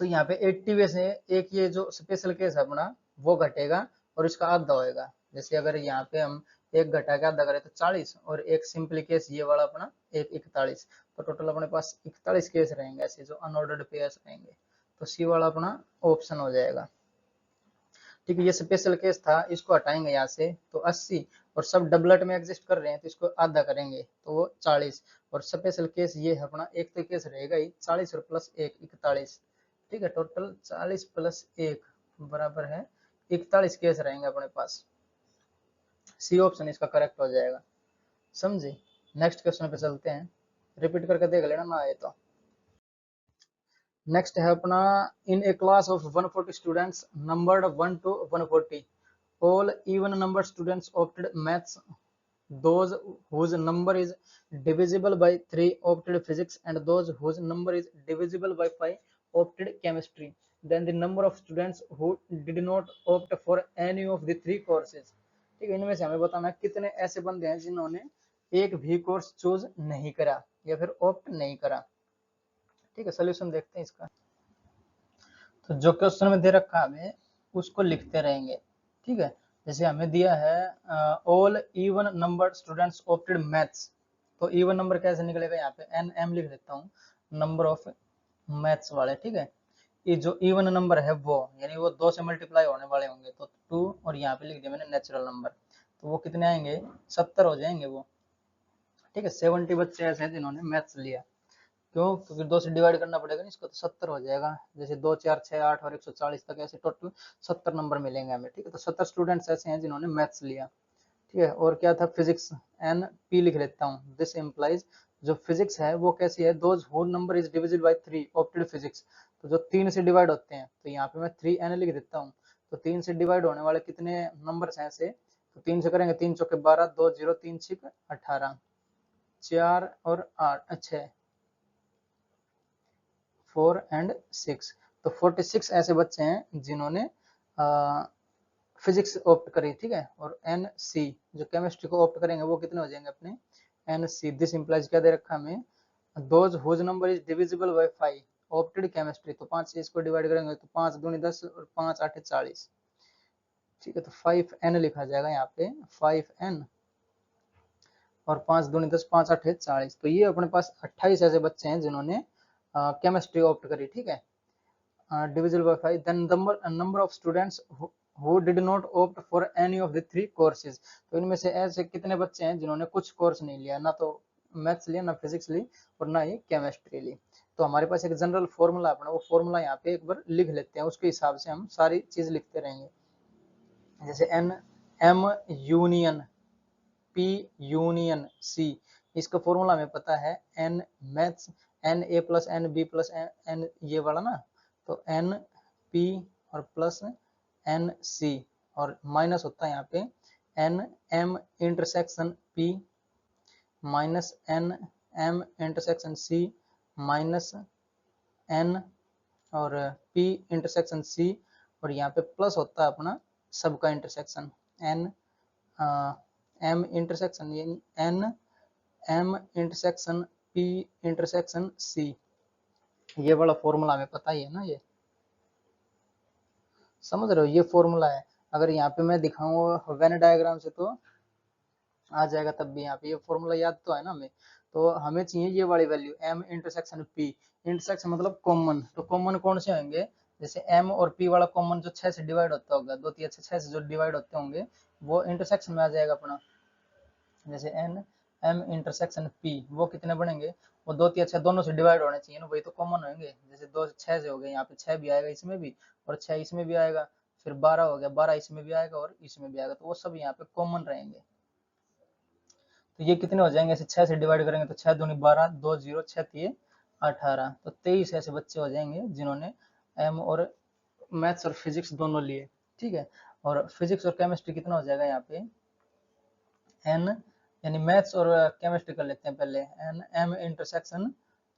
तो यहाँ पे 80 में से एक ये जो स्पेशल केस है अपना वो घटेगा और इसका आधा होएगा। जैसे अगर यहाँ पे हम एक घटा के आधा करें तो 40, और एक सिंपल केस ये वाला अपना एक 41, तो टोटल अपने पास 41 केस रहेंगे ऐसे जो अनऑर्डर्ड पेयर्स रहेंगे। तो सी वाला अपना ऑप्शन हो जाएगा, ठीक है। ये स्पेशल केस था, इसको हटाएंगे यहाँ से तो 80, और सब डबलेट में एग्जिस्ट कर रहे हैं तो इसको आधा करेंगे तो वो 40, और स्पेशल केस ये है अपना, एक तो केस रहेगा ही 40 और प्लस 1 41, ठीक है। टोटल 40 प्लस 1 बराबर है 41 केस रहेंगे अपने पास, सी ऑप्शन इसका करेक्ट हो जाएगा, समझे। नेक्स्ट क्वेश्चन पे चलते हैं, रिपीट करके देख लेना ना आए तो। नेक्स्ट है अपना, in a class of 140 students numbered 1 to 140, all even number students opted maths, those whose number is divisible by 3 opted physics, and those whose number is divisible by 5 opted chemistry. Then the number of students who did not opt for any of the 3 courses. ठीक है, इनमें से हमें बताना कितने ऐसे बंदे हैं जिन्होंने एक भी कोर्स चूज नहीं करा या फिर ऑप्ट नहीं करा। ठीक है, सोल्यूशन देखते हैं इसका। तो जो क्वेश्चन में दे रखा है हमें उसको लिखते रहेंगे। ठीक है, जैसे हमें दिया है all even number students opted maths, तो इवन नंबर कैसे निकलेगा, यहाँ पे एन एम लिख देता हूँ, नंबर ऑफ मैथ्स वाले। ठीक है, ये जो इवन नंबर है वो यानी वो 2 से मल्टीप्लाई होने वाले होंगे, तो 2 और यहाँ पे लिख दिया मैंने नेचुरल नंबर, तो वो कितने आएंगे, 70 हो जाएंगे वो। ठीक है, 70 बच्चे ऐसे हैं जिन्होंने मैथ्स लिया। क्यों, क्योंकि 2 से डिवाइड करना पड़ेगा ना इसको, तो 70 हो जाएगा। जैसे 2 4 6 8 और 140 तक ऐसे टोटल 70 नंबर मिलेंगे हमें। ठीक है, तो 70 स्टूडेंट्स ऐसे हैं जिन्होंने मैथ्स लिया। ठीक है, और क्या था, फिजिक्स, एन पी लिख लेता हूँ। दिस इम्प्लाइज, जो फिजिक्स है वो कैसी है, those whole number is divisible by 3 opted physics, तो जो 3 से डिवाइड होते हैं, तो यहाँ पे मैं 3 एन लिख देता हूँ। तो 3 से डिवाइड होने वाले कितने नंबर्स हैं ऐसे, तो 3 से करेंगे, 3 चौके 12, 2 0, 3 6 18, 4 और 8 6, 4 एंड 6, तो 46 ऐसे बच्चे हैं जिन्होंने फिजिक्स ऑप्ट करी। ठीक है, और एन सी जो केमिस्ट्री को ऑप्ट करेंगे वो कितने हो जाएंगे अपने, एन सी। दिस इंप्लाइज क्या दे रखा हमें, those whose number is divisible by 5 opted chemistry, तो 5 से इसको डिवाइड करेंगे तो 5 दूनी 10 और 5 8 40। ठीक है, तो 5 एन लिखा जाएगा यहाँ पे, 5 एन, और 5 दूनी 10, 5 8 40, तो ये अपने पास 28 ऐसे बच्चे हैं जिन्होंने केमिस्ट्री ऑप्ट करी। ठीक है, divisible by 5, then number of students who did not opt for any of the 3 courses, तो इनमें से ऐसे कितने बच्चे हैं जिन्होंने कुछ कोर्स नहीं लिया, ना तो मैथ्स लिया, ना फिजिक्स ली, और ना ही केमिस्ट्री ली। तो हमारे पास एक जनरल फॉर्मूला अपना, वो फॉर्मूला यहाँ पे एक बार लिख लेते हैं, उसके हिसाब से हम सारी चीज लिखते रहेंगे। जैसे N M union P union C, इसका फॉर्मूला हमें पता है, N maths, N A plus N B plus N, ये वाला ना, तो एन पी और प्लस एन सी, और माइनस होता है यहाँ पे N M intersection P minus N M intersection C minus N और पी इंटरसेक्शन सी, और यहाँ पे प्लस होता है अपना सबका intersection N M intersection, N M intersection P intersection C, ये वाला फॉर्मूला हमें पता ही है ना, ये समझ रहे हो, ये फॉर्मूला है। अगर यहाँ पे मैं दिखाऊंगा वेन डायग्राम से तो आ जाएगा, तब भी यहाँ पे ये फॉर्मूला याद तो है ना हमें। तो हमें चाहिए ये वाली value M intersection P, intersection मतलब कॉमन, तो कॉमन कौन से होंगे, जैसे एम और पी वाला कॉमन जो 6 से डिवाइड होता होगा, 2 3 6 से जो डिवाइड होते होंगे वो इंटरसेक्शन में आ जाएगा अपना। जैसे एन एम इंटरसेक्शन पी, वो कितने बनेंगे, वो 2 3 6 दोनों से डिवाइड होने चाहिए ना, वही तो कॉमन होंगे। जैसे 2 6 से हो गए, यहाँ पे 6 भी आएगा इसमें भी, और 6 इसमें भी आएगा, फिर 12 हो गया, 12 इसमें भी आएगा और इसमें भी आएगा, तो वो सब यहाँ पे कॉमन रहेंगे। तो ये कितने हो जाएंगे, ऐसे 6 से डिवाइड करेंगे तो 6 दूनी 12, 2 0 6 3 18, तो 23 ऐसे बच्चे हो जाएंगे जिन्होंने एम और मैथ्स और फिजिक्स दोनों लिए। ठीक है, और फिजिक्स और केमिस्ट्री कितना हो जाएगा यहाँ पे, एन यानी मैथ्स और केमिस्ट्री कर लेते हैं पहले, N M intersection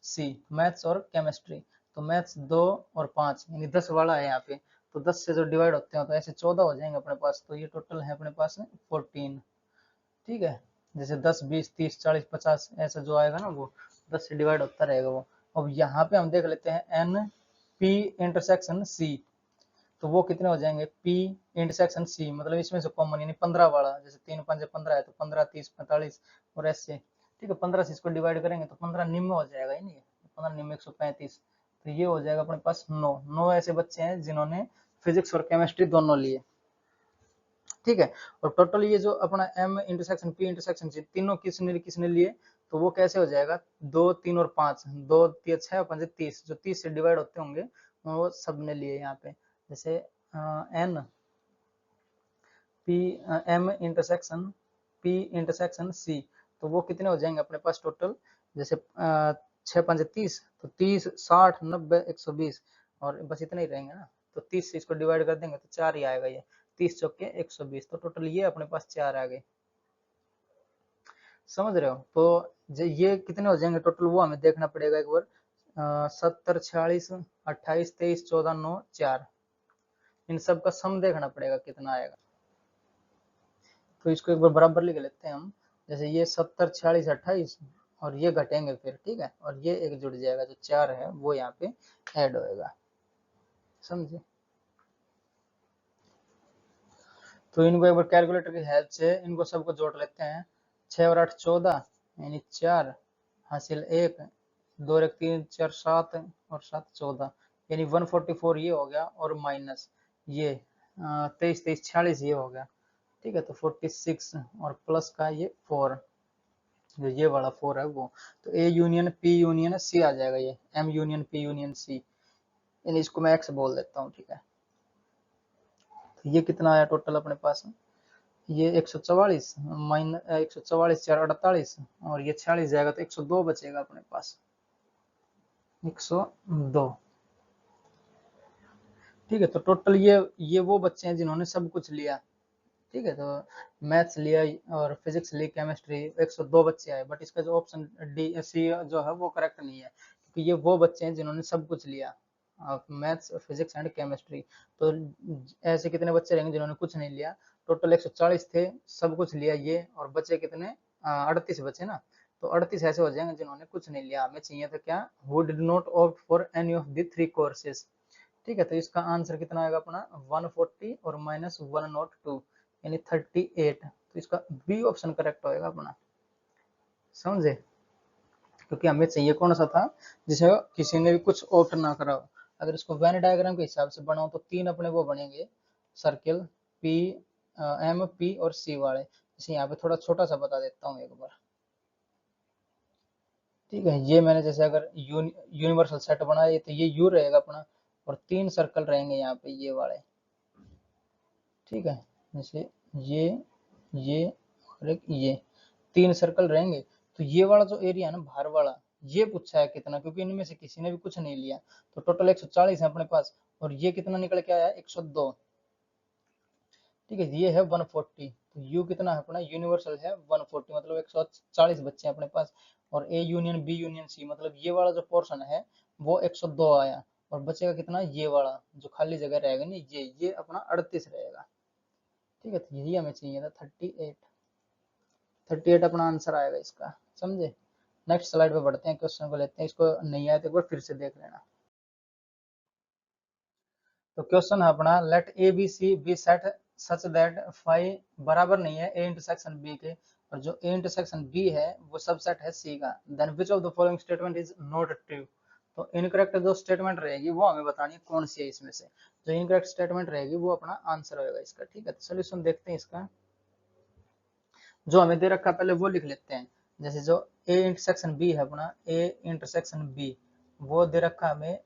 C, maths और केमिस्ट्री, तो मैथ्स 2 और 5 यानी 10 वाला है यहाँ पे, तो 10 से जो डिवाइड होते हैं तो ऐसे 14 हो जाएंगे अपने पास, तो ये टोटल है अपने पास 14। ठीक है, जैसे 10 20 30 40 50 ऐसा जो आएगा ना वो 10 से डिवाइड होता रहेगा वो। अब यहाँ पे हम देख लेते हैं एन पी इंटरसेक्शन सी, तो वो कितने हो जाएंगे, P इंटरसेक्शन C, मतलब इसमें से कॉमन यानी 15 वाला, जैसे 3 5 15 है तो 15 30 45 और ऐसे। ठीक है, 15 से इसको डिवाइड करेंगे तो 15 निम्न हो जाएगा, ही नहीं 15 निम्न 135, तो ये हो जाएगा अपने पास 9 ऐसे बच्चे हैं जिन्होंने फिजिक्स और केमिस्ट्री दोनों लिए। ठीक है, और टोटल ये जो अपना M intersection P intersection C तीनों किसने किसने लिए, तो वो कैसे हो जाएगा, 2 3 और 5, 2 3 6 5 30, जो 30 से डिवाइड होते होंगे वो सब ने लिए यहाँ पे। जैसे N P M intersection P intersection C, तो वो कितने हो जाएंगे अपने पास टोटल, जैसे 6 5 30, तो 30 60 90 120, और बस इतने ही रहेंगे ना, तो 30 से इसको डिवाइड कर देंगे तो 4 ही आएगा, ये 30 चौके 120, तो टोटल ये अपने पास 4 आ गए। समझ रहे हो, तो ये कितने हो जाएंगे टोटल वो हमें देखना पड़ेगा एक बार, 70 46 28 23 14 9 4, इन सब का सम देखना पड़ेगा कितना आएगा। तो इसको एक बार बराबर लिख लेते हैं हम, जैसे ये 70 46 28 और ये घटेंगे फिर, ठीक है, और ये एक जुड़ जाएगा, जो 4 है वो यहाँ पे ऐड होएगा, समझे। तो इनको एक बार कैलकुलेटर की हेल्प से इनको सबको जोड़ लेते हैं। 6 और 8 14 यानी 4 हासिल 1, 2 और 1 3 4 7 और 7 14 यानी 144 ये हो गया, और माइनस ये 23 23 46 ये हो गया, ठीक है। तो 46 और प्लस का ये 4, जो ये वाला 4 है वो, तो A union P union C आ जाएगा, ये M union P union C, यानी इसको मैं एक्स बोल देता हूँ, ठीक है। तो ये कितना आया टोटल अपने पास, ये 144 माइनस 144 4 48 और ये 46 जाएगा, तो 102 बचेगा अपने पास, 102, ठीक है। तो टोटल ये वो बच्चे हैं जिन्होंने सब कुछ लिया, ठीक है। तो मैथ्स लिया और फिजिक्स ली, केमिस्ट्री, 102 बच्चे आए, बट इसका जो ऑप्शन डी सी जो है वो करेक्ट नहीं है, क्योंकि ये वो बच्चे हैं जिन्होंने सब कुछ लिया, मैथ्स फिजिक्स एंड केमिस्ट्री। तो ऐसे कितने बच्चे रहेंगे जिन्होंने कुछ नहीं लिया, टोटल 140 थे, सब कुछ लिया ये, और बचे कितने 38 बचे ना, तो 38 ऐसे हो जाएंगे जिन्होंने कुछ नहीं लिया। हमें चाहिए था क्या, who did not opt for any of the three courses, ठीक है। तो इसका आंसर कितना आएगा अपना 140 और माइनस 102 यानी 38, तो इसका बी ऑप्शन करेक्ट होएगा अपना, समझे। क्योंकि हमें चाहिए कौन सा था, जिसे किसी ने भी कुछ ऑप्ट ना करा हो। अगर इसको वेन डायग्राम के हिसाब से बनाओ तो 3 अपने वो बनेंगे सर्किल, पी एम पी और सी वाले। जैसे यहाँ पे थोड़ा छोटा सा बता देता हूँ एक बार, ठीक है। ये मैंने जैसे अगर यूनिवर्सल सेट बनाया तो ये यू रहेगा अपना, और 3 सर्कल रहेंगे यहाँ पे ये वाले, ठीक है। जैसे ये और एक ये 3 सर्कल रहेंगे। तो ये वाला जो एरिया है ना बाहर वाला, ये पूछा है कितना, क्योंकि इनमें से किसी ने भी कुछ नहीं लिया, तो टोटल 140 है अपने पास, और ये कितना निकल के आया 102, ठीक है। ये है 140, तो यू कितना है अपना यूनिवर्सल है 140, मतलब 140 बच्चे हैं अपने पास, और A union B union C, मतलब ये वाला जो पोर्शन है वो 102 आया, और बचेगा कितना ये वाला जो खाली जगह रहेगा नहीं, ये अपना 38 रहेगा, ठीक है। तो यही हमें चाहिए था 38 अपना आंसर आएगा इसका, समझे। नेक्स्ट स्लाइड पे बढ़ते हैं, क्वेश्चन को लेते हैं, इसको नहीं आया तो एक बार फिर से देख लेना। तो क्वेश्चन है अपना, let A B C be set such that five बराबर नहीं है ए इंटरसेक्शन बी के, और जो ए इंटरसेक्शन बी है वो सबसेट है सी का, then which of the following statement is not true. तो इनकरेक्ट जो स्टेटमेंट रहेगी वो हमें बतानी है कौन सी है इसमें से, जो इनकरेक्ट स्टेटमेंट रहेगी वो अपना आंसर होगा इसका, ठीक है। तो सोल्यूशन देखते हैं इसका, जो हमें दे रखा है पहले वो लिख लेते हैं। जैसे जो ए इंटरसेक्शन बी है अपना, ए इंटरसेक्शन बी वो दे रखा हमें,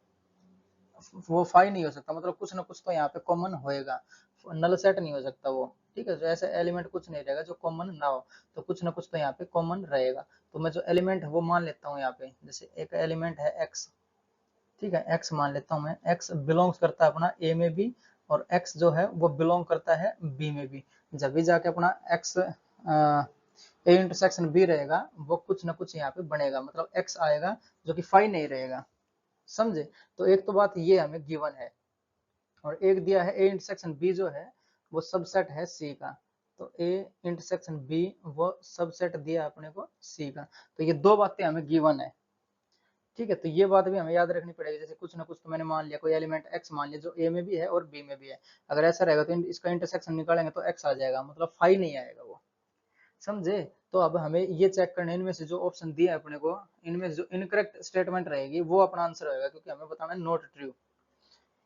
वो फाइव नहीं हो सकता, मतलब कुछ ना कुछ तो यहाँ पे कॉमन होएगा, नल सेट नहीं हो सकता वो, ठीक है। जो ऐसे एलिमेंट कुछ नहीं रहेगा जो कॉमन ना हो, तो कुछ ना कुछ तो यहाँ पे कॉमन रहेगा। तो मैं जो एलिमेंट है वो मान लेता हूँ यहाँ पे, जैसे एक एलिमेंट है एक्स, ठीक है, एक्स मान लेता हूँ मैं, एक्स बिलोंग्स करता है अपना ए में भी, और एक्स जो है वो बिलोंग करता है बी में भी। जब भी जाके अपना एक्स ए इंटरसेक्शन बी रहेगा वो कुछ ना कुछ यहाँ पे बनेगा, मतलब एक्स आएगा जो कि फाइव नहीं रहेगा, समझे। तो एक तो बात ये हमें गिवन है, और एक दिया है ए इंटरसेक्शन बी जो है वो सबसेट है सी का, तो ए इंटरसेक्शन बी वो सबसेट दिया अपने को सी का, तो ये दो बातें हमें गिवन है, ठीक है। तो ये बात भी हमें याद रखनी पड़ेगी, जैसे कुछ ना कुछ तो मैंने मान लिया, कोई एलिमेंट एक्स मान लिया जो ए में भी है और बी में भी है, अगर ऐसा रहेगा तो इसका इंटरसेक्शन निकालेंगे तो एक्स आ जाएगा, मतलब फाइव नहीं आएगा वो, समझे। तो अब हमें ये चेक करना है इनमें से जो ऑप्शन दिया है अपने को, इनमें जो इनकरेक्ट स्टेटमेंट रहेगी वो अपना आंसर होगा, क्योंकि हमें बताना है नॉट ट्रू,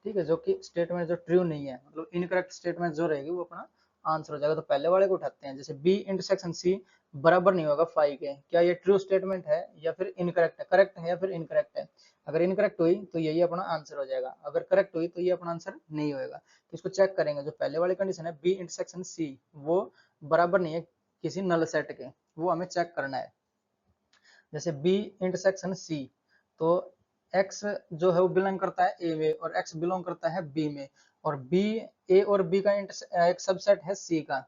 ठीक है। जो कि स्टेटमेंट जो ट्रू नहीं है, मतलब इनकरेक्ट स्टेटमेंट जो रहेगी वो अपना आंसर हो जाएगा। तो पहले वाले को उठाते हैं, जैसे बी इंटरसेक्शन सी बराबर नहीं होगा फाइव के, क्या ये ट्रू स्टेटमेंट है या फिर इनकरेक्ट है, करेक्ट है या फिर इनकरेक्ट है। अगर इनकरेक्ट हुई तो यही अपना आंसर हो जाएगा, अगर करेक्ट हुई तो ये अपना आंसर नहीं होगा। तो इसको चेक करेंगे, जो पहले वाली कंडीशन है बी इंटरसेक्शन सी वो बराबर नहीं है किसी नल सेट के, वो हमें चेक करना है। जैसे बी इंटरसेक्शन सी, तो एक्स जो है वो बिलोंग करता है ए में, और एक्स बिलोंग करता है बी में, और बी ए और बी का एक सबसेट है सी का,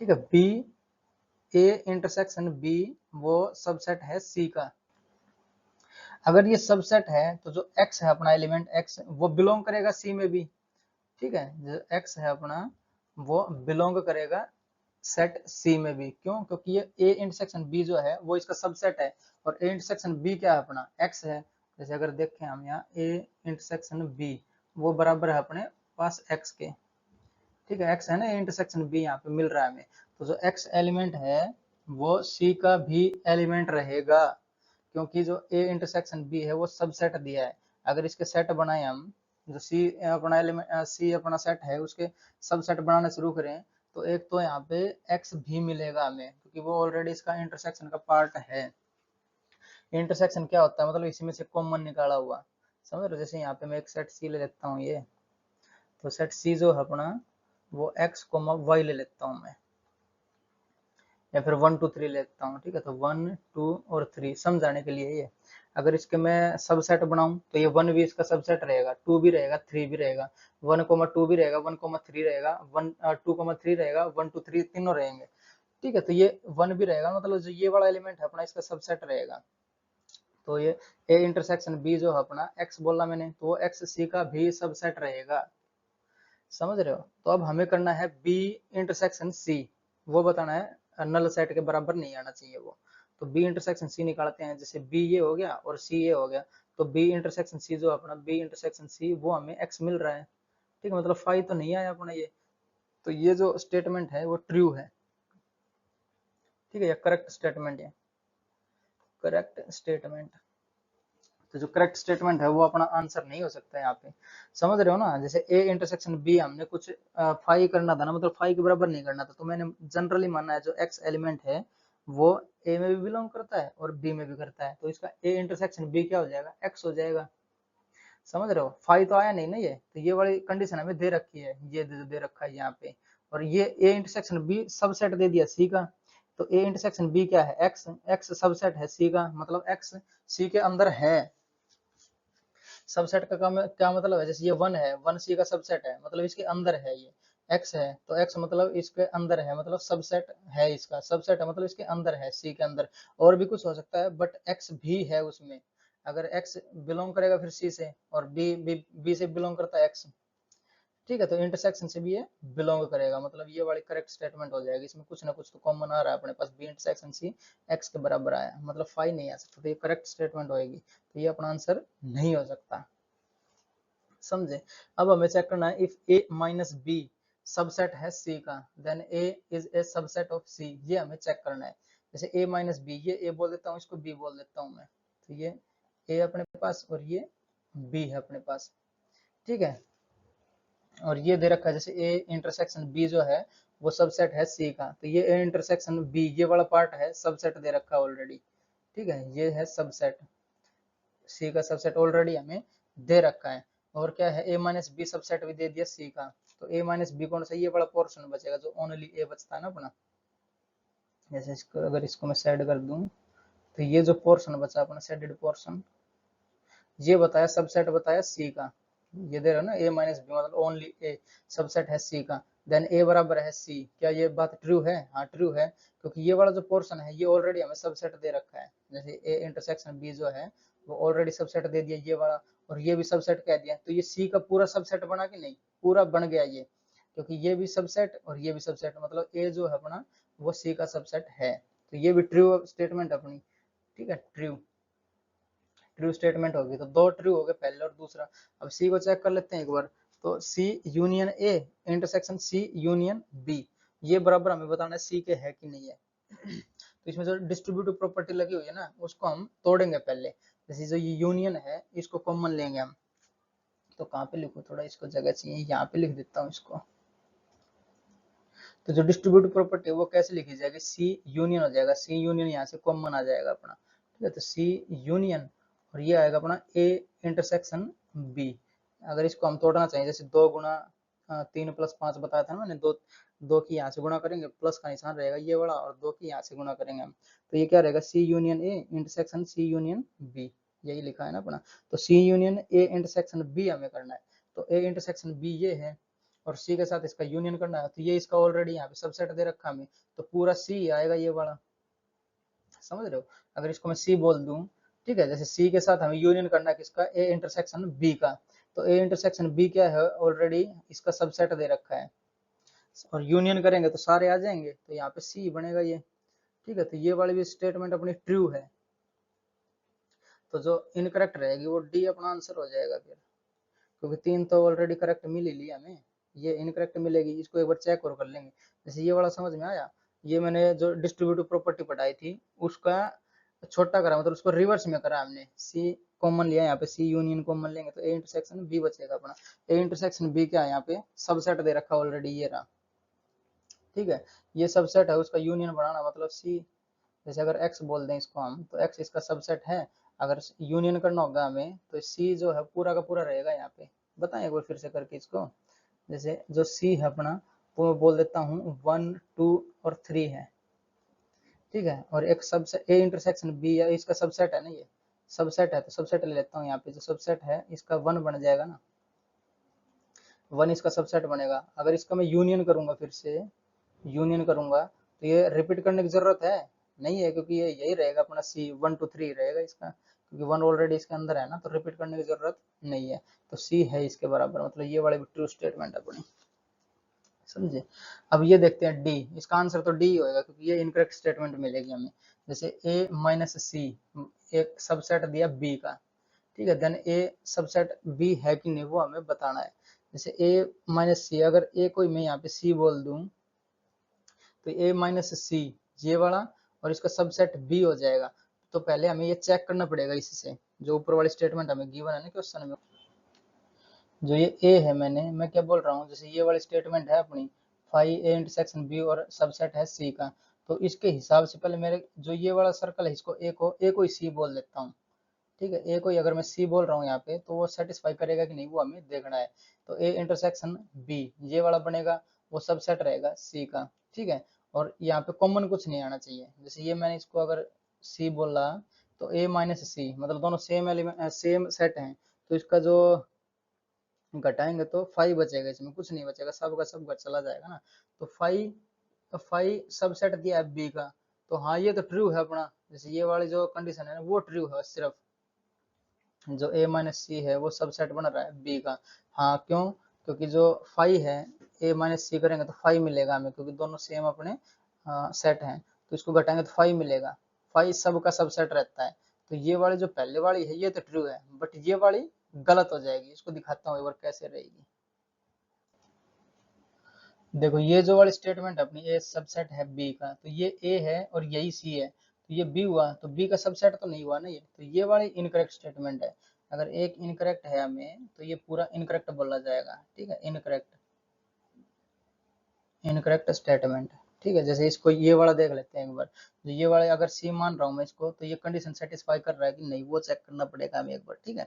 ठीक है। बी ए इंटरसेक्शन बी वो सबसेट है सी का। अगर ये सबसेट है तो जो x है अपना एलिमेंट x वो बिलोंग करेगा C में भी, ठीक है, जो x है अपना वो बिलोंग करेगा सेट C में भी। क्यों? क्योंकि ये A इंटरसेक्शन B जो है वो इसका सबसेट है, और A इंटरसेक्शन B क्या है अपना x है। जैसे अगर देखें हम यहाँ A इंटरसेक्शन B वो बराबर है अपने पास x के, ठीक है, x है ना, A इंटरसेक्शन B यहाँ पे मिल रहा है हमें। तो जो x एलिमेंट है वो C का भी एलिमेंट रहेगा, क्योंकि जो A इंटरसेक्शन B है वो सबसेट दिया है। अगर इसके सेट बनाए हम, जो C अपना एलिमेंट C अपना सेट है उसके सबसेट बनाना शुरू करें, तो एक तो यहाँ पे x भी मिलेगा हमें, क्योंकि वो ऑलरेडी इसका इंटरसेक्शन का पार्ट है। इंटरसेक्शन क्या होता है, मतलब इसी में से कॉमन निकाला हुआ, समझ रहे हो। जैसे यहाँ पे मैं एक सेट C ले लेता हूँ ये, तो सेट C जो है अपना वो x कोमा y ले लेता हूँ मैं, या फिर 1 2 3 लेता हूँ, ठीक है। तो 1 2 और 3 समझाने के लिए ये, अगर इसके मैं सबसेट बनाऊं तो ये 1 भी इसका सबसेट रहेगा, 2 भी रहेगा, 3 भी रहेगा, 1 2 भी रहेगा, 1 3 रहेगा, 2 3 रहेगा, 1 2 3 तीनों रहेंगे, ठीक है। तो ये 1 भी रहेगा, मतलब जो ये वाला एलिमेंट है अपना इसका सबसेट रहेगा। तो ये A इंटरसेक्शन B जो है अपना x बोला मैंने, तो वो x C का भी सबसेट रहेगा, समझ रहे हो। तो अब हमें करना है B इंटरसेक्शन C, वो बताना है, नल सेट के बराबर नहीं आना चाहिए वो। तो B इंटरसेक्शन C निकालते हैं, जैसे B ये हो गया और C ये हो गया, तो B इंटरसेक्शन C जो अपना B इंटरसेक्शन C वो हमें x मिल रहा है, ठीक है, मतलब 5 तो नहीं आया अपना ये। तो ये जो स्टेटमेंट है वो ट्रू है, ठीक है, ये करेक्ट स्टेटमेंट है, करेक्ट स्टेटमेंट। तो जो करेक्ट स्टेटमेंट है वो अपना आंसर नहीं हो सकता है यहाँ पे, समझ रहे हो ना। जैसे ए इंटरसेक्शन बी हमने कुछ फाई करना था ना, मतलब फाई के बराबर नहीं करना था, तो मैंने जनरली माना है जो एक्स एलिमेंट है वो ए में भी बिलोंग करता है और बी में भी करता है, तो इसका ए इंटरसेक्शन बी क्या हो जाएगा, एक्स हो जाएगा, समझ रहे हो। फाई तो आया नहीं ना ये, तो ये वाली कंडीशन हमें दे रखी है, ये दे रखा है यहाँ पे, और ये ए इंटरसेक्शन बी सबसेट दे दिया सी का। तो ए इंटरसेक्शन बी क्या है, एक्स, एक्स सबसेट है सी का, मतलब एक्स सी के अंदर है। सबसेट का क्या मतलब है, जैसे ये 1 है, 1 सी का सबसेट है, मतलब इसके अंदर है ये। x है तो x मतलब इसके अंदर है, मतलब सबसेट है, इसका सबसेट है मतलब इसके अंदर है, सी के अंदर। और भी कुछ हो सकता है बट x भी है उसमें। अगर x बिलोंग करेगा फिर c से, और b से बिलोंग करता है x, ठीक है, तो इंटरसेक्शन से भी ये बिलोंग करेगा, मतलब ये वाली करेक्ट स्टेटमेंट हो जाएगी। इसमें कुछ ना कुछ तो कॉमन आ रहा है अपने पास, बी इंटरसेक्शन सी एक्स के बराबर आया, मतलब 5 नहीं आ सकता, तो ये करेक्ट स्टेटमेंट होगी, तो ये अपना आंसर नहीं हो सकता, समझे। अब हमें चेक करना है, if a minus B subset है c का, then a is a subset of c, ये हमें चेक करना है। जैसे a माइनस बी, ये a बोल देता हूँ, इसको b बोल देता हूँ मैं, तो ये a अपने पास और ये b है अपने पास, ठीक है। और ये दे रखा है जैसे a इंटरसेक्शन b जो है वो सबसेट है c का, तो ये a इंटरसेक्शन b ये वाला पार्ट है सबसेट दे रखा है ऑलरेडी, ठीक है, ये है सबसेट, सी का सबसेट ऑलरेडी हमें दे रखा है। और क्या है, ए माइनस बी सबसेट भी दे दिया सी का, तो ए माइनस बी कौन सा, ये बड़ा पोर्शन बचेगा जो ओनली ए बचता है ना अपना। जैसे इसको अगर इसको मैं सेड कर दूं, तो ये जो पोर्शन बचा अपना शेडेड पोर्शन, ये बताया सबसेट बताया सी का, ये दे रहा है ना ए माइनस बी मतलब ओनली ए सबसेट है सी का, देन ए बराबर है सी। क्या ये बात ट्रू है, हाँ ट्रू है, क्योंकि ये वाला जो पोर्शन है ये ऑलरेडी हमें सबसेट दे रखा है। जैसे ए इंटरसेक्शन बी जो है वो ऑलरेडी सबसेट दे दिया ये वाला, और ये भी सबसेट कह दिया, तो ये सी का पूरा सबसेट बना कि नहीं, पूरा बन गया ये, क्योंकि ये भी सबसेट और ये भी सबसेट, मतलब ए जो है अपना वो सी का सबसेट है, तो ये भी ट्रू स्टेटमेंट अपनी, ठीक है, ट्रू ट्रू स्टेटमेंट होगी। तो दो ट्रू हो गए पहले और दूसरा। अब सी को चेक कर लेते हैं एक बार, तो C union A intersection C union B, ये बराबर हमें बताना है सी के है कि नहीं है। तो इसमें जो डिस्ट्रीब्यूटिव प्रॉपर्टी लगी हुई है ना उसको हम तोड़ेंगे पहले। जैसे जो ये यूनियन है इसको कॉमन लेंगे हम, तो कहाँ पे लिखूं, थोड़ा इसको जगह चाहिए, यहाँ पे लिख देता हूँ इसको। तो जो डिस्ट्रीब्यूटिव प्रॉपर्टी है वो कैसे लिखी जाएगी, सी यूनियन हो जाएगा, सी यूनियन यहाँ से कॉमन आ जाएगा अपना, ठीक है। तो सी यूनियन और ये आएगा अपना ए इंटरसेक्शन बी। अगर इसको हम तोड़ना चाहिए, जैसे 2 गुणा 3 + 5 बताया था ना मैंने, दो की यहाँ से गुणा करेंगे, प्लस का निशान रहेगा ये वाला, और 2 की यहाँ से गुणा करेंगे हम, तो ये क्या रहेगा, C union A intersection C union B, यही लिखा है ना अपना। तो C union A intersection B हमें करना है, तो ए इंटरसेक्शन बी ये है और सी के साथ इसका यूनियन करना है, तो ये इसका ऑलरेडी यहाँ पे सबसेट दे रखा हमें, तो पूरा सी आएगा ये वाला, समझ रहे हो। अगर इसको मैं सी बोल दूं ठीक है। जैसे सी के साथ हमें यूनियन करना है किसका, ए इंटरसेक्शन बी का, तो ए इंटरसेक्शन बी क्या है, ऑलरेडी इसका सबसेट दे रखा है, और यूनियन करेंगे तो सारे आ जाएंगे, तो यहाँ पे सी बनेगा ये। ठीक है, तो ये वाली भी स्टेटमेंट अपनी ट्रू है, तो जो इनकरेक्ट रहेगी वो डी अपना आंसर हो जाएगा फिर, क्योंकि तीन तो ऑलरेडी करेक्ट मिल ही लिया हमें, ये इनकरेक्ट मिलेगी, इसको एक बार चेक और कर लेंगे। जैसे ये वाला समझ में आया, ये मैंने जो डिस्ट्रीब्यूटिव प्रॉपर्टी पढ़ाई थी उसका छोटा करा, मतलब उसको रिवर्स में करा हमने, सी कॉमन लिया, यहाँ पे सी यूनियन कॉमन लेंगे तो ए इंटरसेक्शन बी बचेगा अपना। ए इंटरसेक्शन बी क्या है, यहाँ पे सबसेट दे रखा ऑलरेडी, ये रहा। ठीक है, ये सबसेट है, उसका यूनियन बनाना मतलब सी, जैसे अगर x बोल दें इसको हम, तो x इसका सबसेट है, अगर यूनियन करना होगा हमें तो c जो है पूरा का पूरा रहेगा यहाँ पे। बताएं एक बार फिर से करके इसको, जैसे जो c है अपना, वो मैं बोल देता हूँ 1 2 और 3 है। ठीक है, और एक सबसेट a इंटरसेक्शन b है, इसका सबसेट है ना, ये सबसेट है, तो सबसेट ले लेता हूँ यहाँ पे, जो सबसेट है इसका 1 बन जाएगा ना, 1 इसका सबसेट बनेगा। अगर इसका मैं यूनियन करूंगा, फिर से यूनियन करूंगा, तो ये रिपीट करने की जरूरत है नहीं है, क्योंकि ये यही रहेगा अपना सी 1 2 3 रहेगा इसका, क्योंकि 1 ऑलरेडी इसके अंदर है ना, तो रिपीट करने की जरूरत नहीं है, तो सी है इसके बराबर, मतलब ये वाली भी ट्रू स्टेटमेंट अपनी, समझे। अब ये देखते हैं डी, इसका आंसर तो डी होएगा, क्योंकि ये इनकरेक्ट स्टेटमेंट मिलेगी हमें। जैसे ए माइनस सी एक सबसेट दिया बी का, ठीक है, देन ए सबसेट बी है कि नहीं वो हमें बताना है। जैसे ए माइनस सी, अगर ए कोई मैं यहाँ पे सी बोल दूं, तो ए माइनस सी ये वाला, और इसका सबसेट बी हो जाएगा। तो पहले हमें ये चेक करना पड़ेगा इससे, जो ऊपर वाली स्टेटमेंट हमें गिवन है ना क्वेश्चन में, जो ये ए है, मैं क्या बोल रहा हूँ, जैसे ये वाली स्टेटमेंट है अपनी, फाइव ए इंटरसेक्शन बी और सबसेट है सी का, तो इसके हिसाब से पहले मेरे जो ये वाला सर्कल है, इसको ए को ही सी बोल देता हूँ। ठीक है, ए को ही अगर मैं सी बोल रहा हूँ यहाँ पे, तो वो सेटिस्फाई करेगा कि नहीं वो हमें देखना है। तो ए इंटरसेक्शन बी ये वाला बनेगा, वो सबसेट रहेगा सी का। ठीक है, और यहाँ पे कॉमन कुछ नहीं आना चाहिए। जैसे ये मैंने इसको अगर सी बोला, तो ए माइनस सी मतलब दोनों सेम एलिमेंट सेम सेट हैं, तो इसका जो घटाएंगे तो 5 बचेगा, इसमें कुछ नहीं बचेगा, सब का सब घर चला जाएगा ना। तो 5 सबसेट दिया है बी का, तो हाँ ये तो ट्रू है अपना। जैसे ये वाली जो कंडीशन है ना वो ट्रू है, सिर्फ जो ए माइनस सी है वो सबसेट बन रहा है बी का। हाँ क्यों, क्योंकि जो 5 है, ए माइनस सी करेंगे तो 5 मिलेगा हमें, क्योंकि दोनों सेम अपने सेट हैं, तो इसको घटाएंगे तो 5 मिलेगा। 5 सब का सबसेट रहता है, तो ये वाली जो पहले वाली है ये तो ट्रू है, बट ये वाली गलत हो जाएगी। इसको दिखाता हूँ एक बार कैसे रहेगी। देखो ये जो वाली स्टेटमेंट अपनी ए सबसेट है बी का, तो ये ए है और यही सी है, तो ये बी हुआ, तो बी का सबसेट तो नहीं हुआ ना ये, तो ये वाली इनकरेक्ट स्टेटमेंट है। अगर एक इनकरेक्ट है हमें, तो ये पूरा इनकरेक्ट बोला जाएगा। ठीक है, इनकरेक्ट इनकरेक्ट स्टेटमेंट। ठीक है, जैसे इसको ये वाला देख लेते हैं एक बार, तो ये वाला अगर सी मान रहा हूँ मैं इसको, तो ये कंडीशन सेटिस्फाई कर रहा है कि नहीं वो चेक करना पड़ेगा हमें एक बार। ठीक है,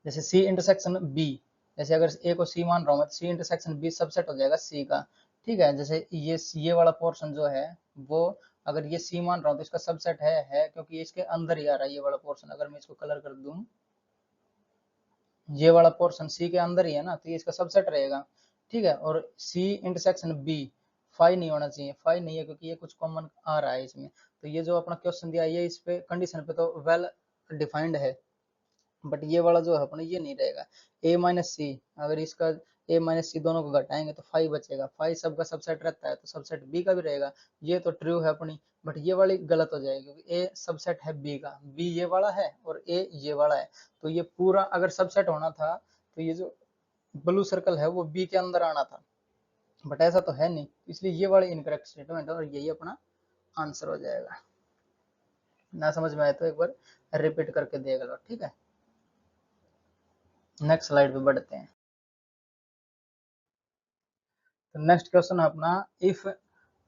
जैसे सी इंटरसेक्शन बी, जैसे अगर ए को सी मान रहा हूँ मैं, सी इंटरसेक्शन बी सबसेट हो जाएगा सी का। ठीक है, जैसे ये वाला पोर्शन जो है वो, अगर ये सी मान रहा हूँ तो इसका सबसेट है, क्योंकि इसके अंदर ही आ रहा है ये वाला पोर्शन। अगर मैं इसको कलर कर दूं, ये वाला पोर्शन सी के अंदर ही है ना, तो ये इसका सबसेट रहेगा। ठीक है, और सी इंटरसेक्शन बी 5 नहीं होना चाहिए, 5 नहीं है क्योंकि ये कुछ कॉमन आ रहा है इसमें। तो ये जो अपना क्वेश्चन दिया ये इस पे कंडीशन पे तो वेल डिफाइंड है, बट ये वाला जो है अपना ये नहीं रहेगा। ए माइनस सी, अगर इसका ए माइनस सी दोनों को घटाएंगे तो 5 बचेगा, 5 सबका सबसेट रहता है, तो सबसेट बी का भी रहेगा। ये तो ट्रू है अपनी, बट ये वाली गलत हो जाएगी, क्योंकि ए सबसेट है बी का, बी ये वाला है और ए ये वाला है, तो ये पूरा अगर सबसेट होना था, तो ये जो ब्लू सर्कल है वो बी के अंदर आना था, बट ऐसा तो है नहीं, इसलिए ये वाली इनकरेक्ट स्टेटमेंट है, और यही अपना आंसर हो जाएगा। ना समझ में आए तो एक बार रिपीट करके देख लो। ठीक है, नेक्स्ट स्लाइड पे बढ़ते हैं। तो नेक्स्ट क्वेश्चन है अपना, इफ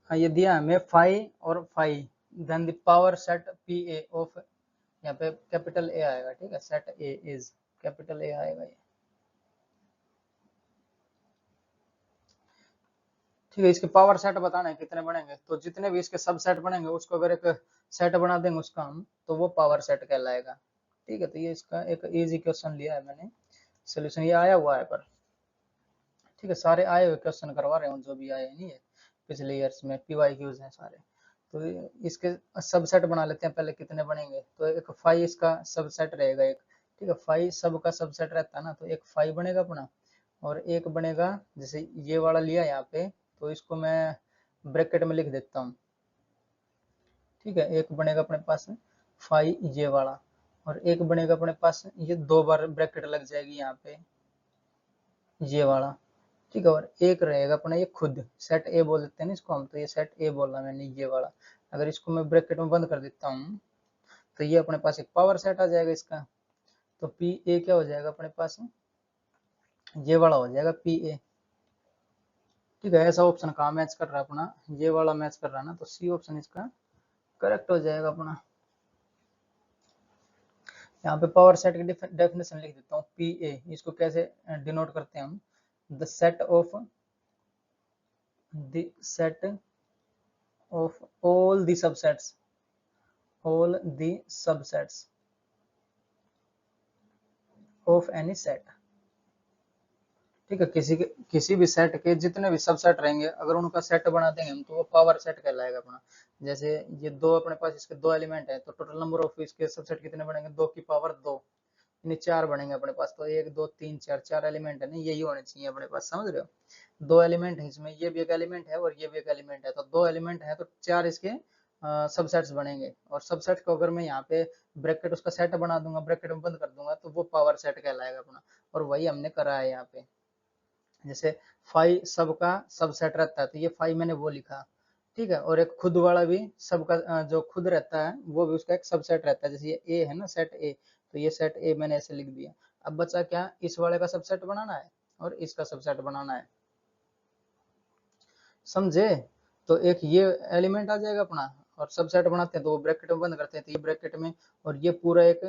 ये दिया हमें 5 और 5, then the power set P A of, यहाँ पे कैपिटल ए आएगा। ठीक है, set A is capital A आएगा ये। ठीक है, इसके पावर सेट बताना है कितने बनेंगे, तो जितने भी इसके सब सेट बनेंगे उसको अगर एक सेट बना देंगे उसका हम, तो वो पावर सेट कहलाएगा। ठीक है, तो ये इसका एक इजी क्वेश्चन लिया है मैंने, सोल्यूशन ये आया हुआ है पर। ठीक है, सारे आए हुए क्वेश्चन करवा रहे हूँ, जो भी आए नहीं है पिछले ईयर्स में, पीवाईक्यूज हैं सारे। तो इसके सबसेट बना लेते हैं पहले, कितने बनेंगे। तो एक फाइव इसका सबसेट रहेगा एक, ठीक है, फाइव सब का सबसेट रहता है ना, तो एक फाइव बनेगा अपना, और एक बनेगा, जैसे ये वाला लिया यहाँ पे, तो इसको मैं ब्रैकेट में लिख देता हूँ, ठीक है। एक बनेगा अपने पास फाइव ये वाला, और एक बनेगा अपने पास, ये दो बार ब्रैकेट लग जाएगी यहाँ पे, ये वाला, ठीक है। और एक रहेगा अपना ये खुद, सेट ए बोल देते हैं ना इसको हम, तो ये सेट ए बोला मैंने, ये वाला। अगर इसको मैं ब्रैकेट में बंद कर देता हूँ, तो ये अपने पास एक पावर सेट आ जाएगा इसका। तो पी ए क्या हो जाएगा अपने पास, ये वाला हो जाएगा पी ए, ठीक है। ऐसा ऑप्शन कहाँ मैच कर रहा है अपना, ये वाला मैच कर रहा है ना, तो सी ऑप्शन इसका करेक्ट हो जाएगा अपना। यहाँ पे पावर सेट की डेफिनेशन लिख देता हूँ, पी ए, इसको कैसे डिनोट करते हैं हम, the set of all the subsets, all the subsets of any set, ठीक है। किसी भी सेट के जितने भी सबसेट रहेंगे, अगर उनका सेट बना देंगे हम, तो वो पावर सेट कहलाएगा अपना। जैसे ये दो अपने पास इसके दो एलिमेंट है, तो टोटल नंबर ऑफ इसके सबसेट कितने बनेंगे, 2 की पावर 2, यानी 4 बनेंगे अपने पास। तो 1 2 3 4, 4 एलिमेंट है ना, यही होने चाहिए अपने पास, समझ रहे हो। 2 एलिमेंट है इसमें, ये भी एक एलिमेंट है और ये भी एक एलिमेंट है, तो 2 एलिमेंट है, तो 4 इसके सबसेट्स बनेंगे। और सबसेट को अगर मैं यहाँ पे ब्रैकेट उसका सेट बना दूंगा, ब्रैकेट में बंद कर दूंगा, तो वो पावर सेट कहलाएगा अपना। और वही हमने करा है यहाँ पे। जैसे फाइव सबका सबसेट रहता है, तो ये फाइव मैंने वो लिखा, ठीक है। और एक खुद वाला भी सबका जो खुद रहता है, वो भी उसका एक सबसेट रहता है। जैसे ये ए है ना, सेट ए, तो ये सेट ए मैंने ऐसे लिख दिया। अब बचा क्या, इस वाले का सबसेट बनाना है और इसका सबसेट बनाना है, समझे। तो एक ये एलिमेंट आ जाएगा अपना, और सबसेट बनाते हैं तो वो ब्रैकेट में बंद करते हैं, तो ये ब्रैकेट में, और ये पूरा एक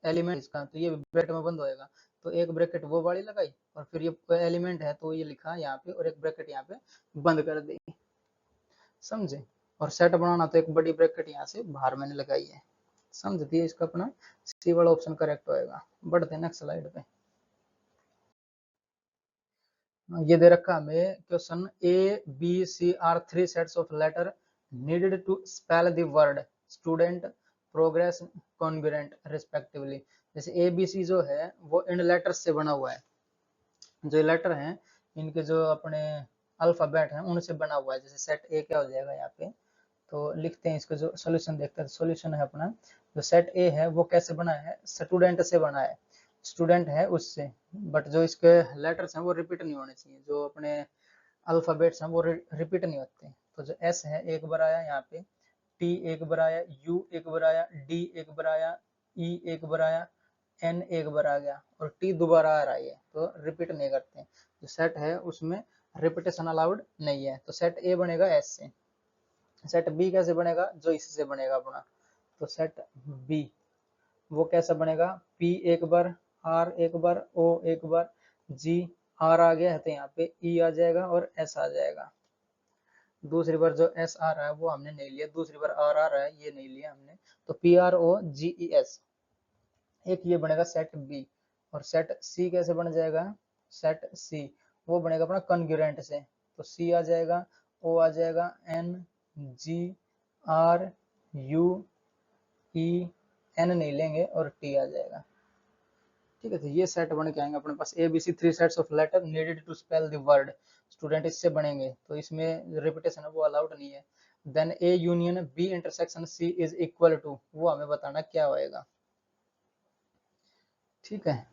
एलिमेंट इसका, तो ये ब्रैकेट में बंद होएगा। तो एक ब्रैकेट वो वाली लगाई, और फिर ये एलिमेंट है तो ये लिखा यहाँ पे, और एक ब्रैकेट यहाँ पे बंद कर दी, समझे। और सेट बनाना तो एक बड़ी ब्रैकेट यहाँ से बाहर मैंने लगाई है, समझ दिए। इसका अपना सी वाला ऑप्शन करेक्ट होएगा। बढ़ते हैं नेक्स्ट स्लाइड पे। ये दे रखा हमें question, A B C are 3 sets of letter needed to spell the word student, progress, congruent respectively. जैसे ए बी सी जो है वो इन लेटर्स से बना हुआ है, जो लेटर हैं इनके जो अपने अल्फाबेट हैं उनसे बना हुआ है। जैसे सेट ए क्या हो जाएगा यहाँ पे, तो लिखते हैं इसको, जो सॉल्यूशन देखते हैं। सॉल्यूशन है अपना, जो सेट ए है वो कैसे बना है, स्टूडेंट से बना है, स्टूडेंट है उससे, बट जो इसके लेटर्स हैं वो रिपीट नहीं होने चाहिए, जो अपने अल्फाबेट्स हैं वो रिपीट नहीं होते। तो जो एस है एक बार आया यहाँ पे, टी एक बार आया, यू एक बार आया, डी एक बार आया, ई एक बार आया, एन एक बार आ गया, और टी दोबारा आ रहा है, तो रिपीट नहीं करते। जो सेट है उसमें रिपीटेशन अलाउड नहीं है, तो सेट ए बनेगा एस से। सेट बी कैसे बनेगा, जो इससे बनेगा अपना, तो सेट बी वो कैसा बनेगा, पी एक बार, आर एक बार, ओ एक बार, जी, आर आ गया है तो यहाँ पे ई आ जाएगा और एस आ जाएगा। दूसरी बार जो एस आ रहा है वो हमने नहीं लिया, दूसरी बार आर आ रहा है ये नहीं लिया हमने, तो पी आर ओ जी ई एस। एक ये बनेगा सेट बी। और सेट सी कैसे बन जाएगा, सेट सी वो बनेगा अपना कॉन्ग्रुएंट से, तो सी आ जाएगा, ओ आ जाएगा, N, G, R, U, E, N नहीं लेंगे, और टी आ जाएगा, ठीक है। तो ये सेट बन के आएंगे अपने पास, A B C 3 sets of letter needed to spell the word student, इससे बनेंगे, तो इसमें रिपीटेशन है वो अलाउड नहीं है। Then A union B intersection C is equal to, वो हमें बताना क्या होएगा, ठीक है।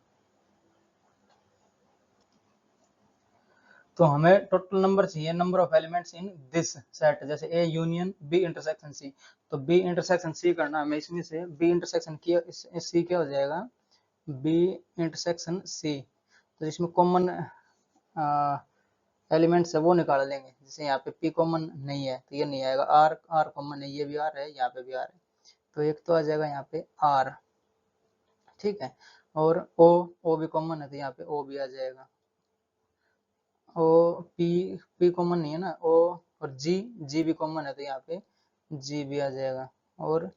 तो हमें टोटल नंबर चाहिए, number of elements in this set. जैसे A union B intersection C, तो बी इंटरसेक्शन सी करना हमें, इसमें से बी इंटरसेक्शन सी क्या हो जाएगा, बी इंटरसेक्शन सी, तो इसमें कॉमन एलिमेंट्स है वो निकाल लेंगे। जैसे यहाँ पे पी कॉमन नहीं है तो ये नहीं आएगा, आर आर कॉमन है, ये भी आर है, यहाँ पे भी आर है, तो एक तो आ जाएगा यहाँ पे आर, ठीक है। और ओ भी कॉमन है तो यहाँ पे ओ भी आ जाएगा। ओ पी पी कॉमन नहीं है ना, ओ, और जी भी कॉमन है तो यहाँ पे जी भी आ जाएगा। और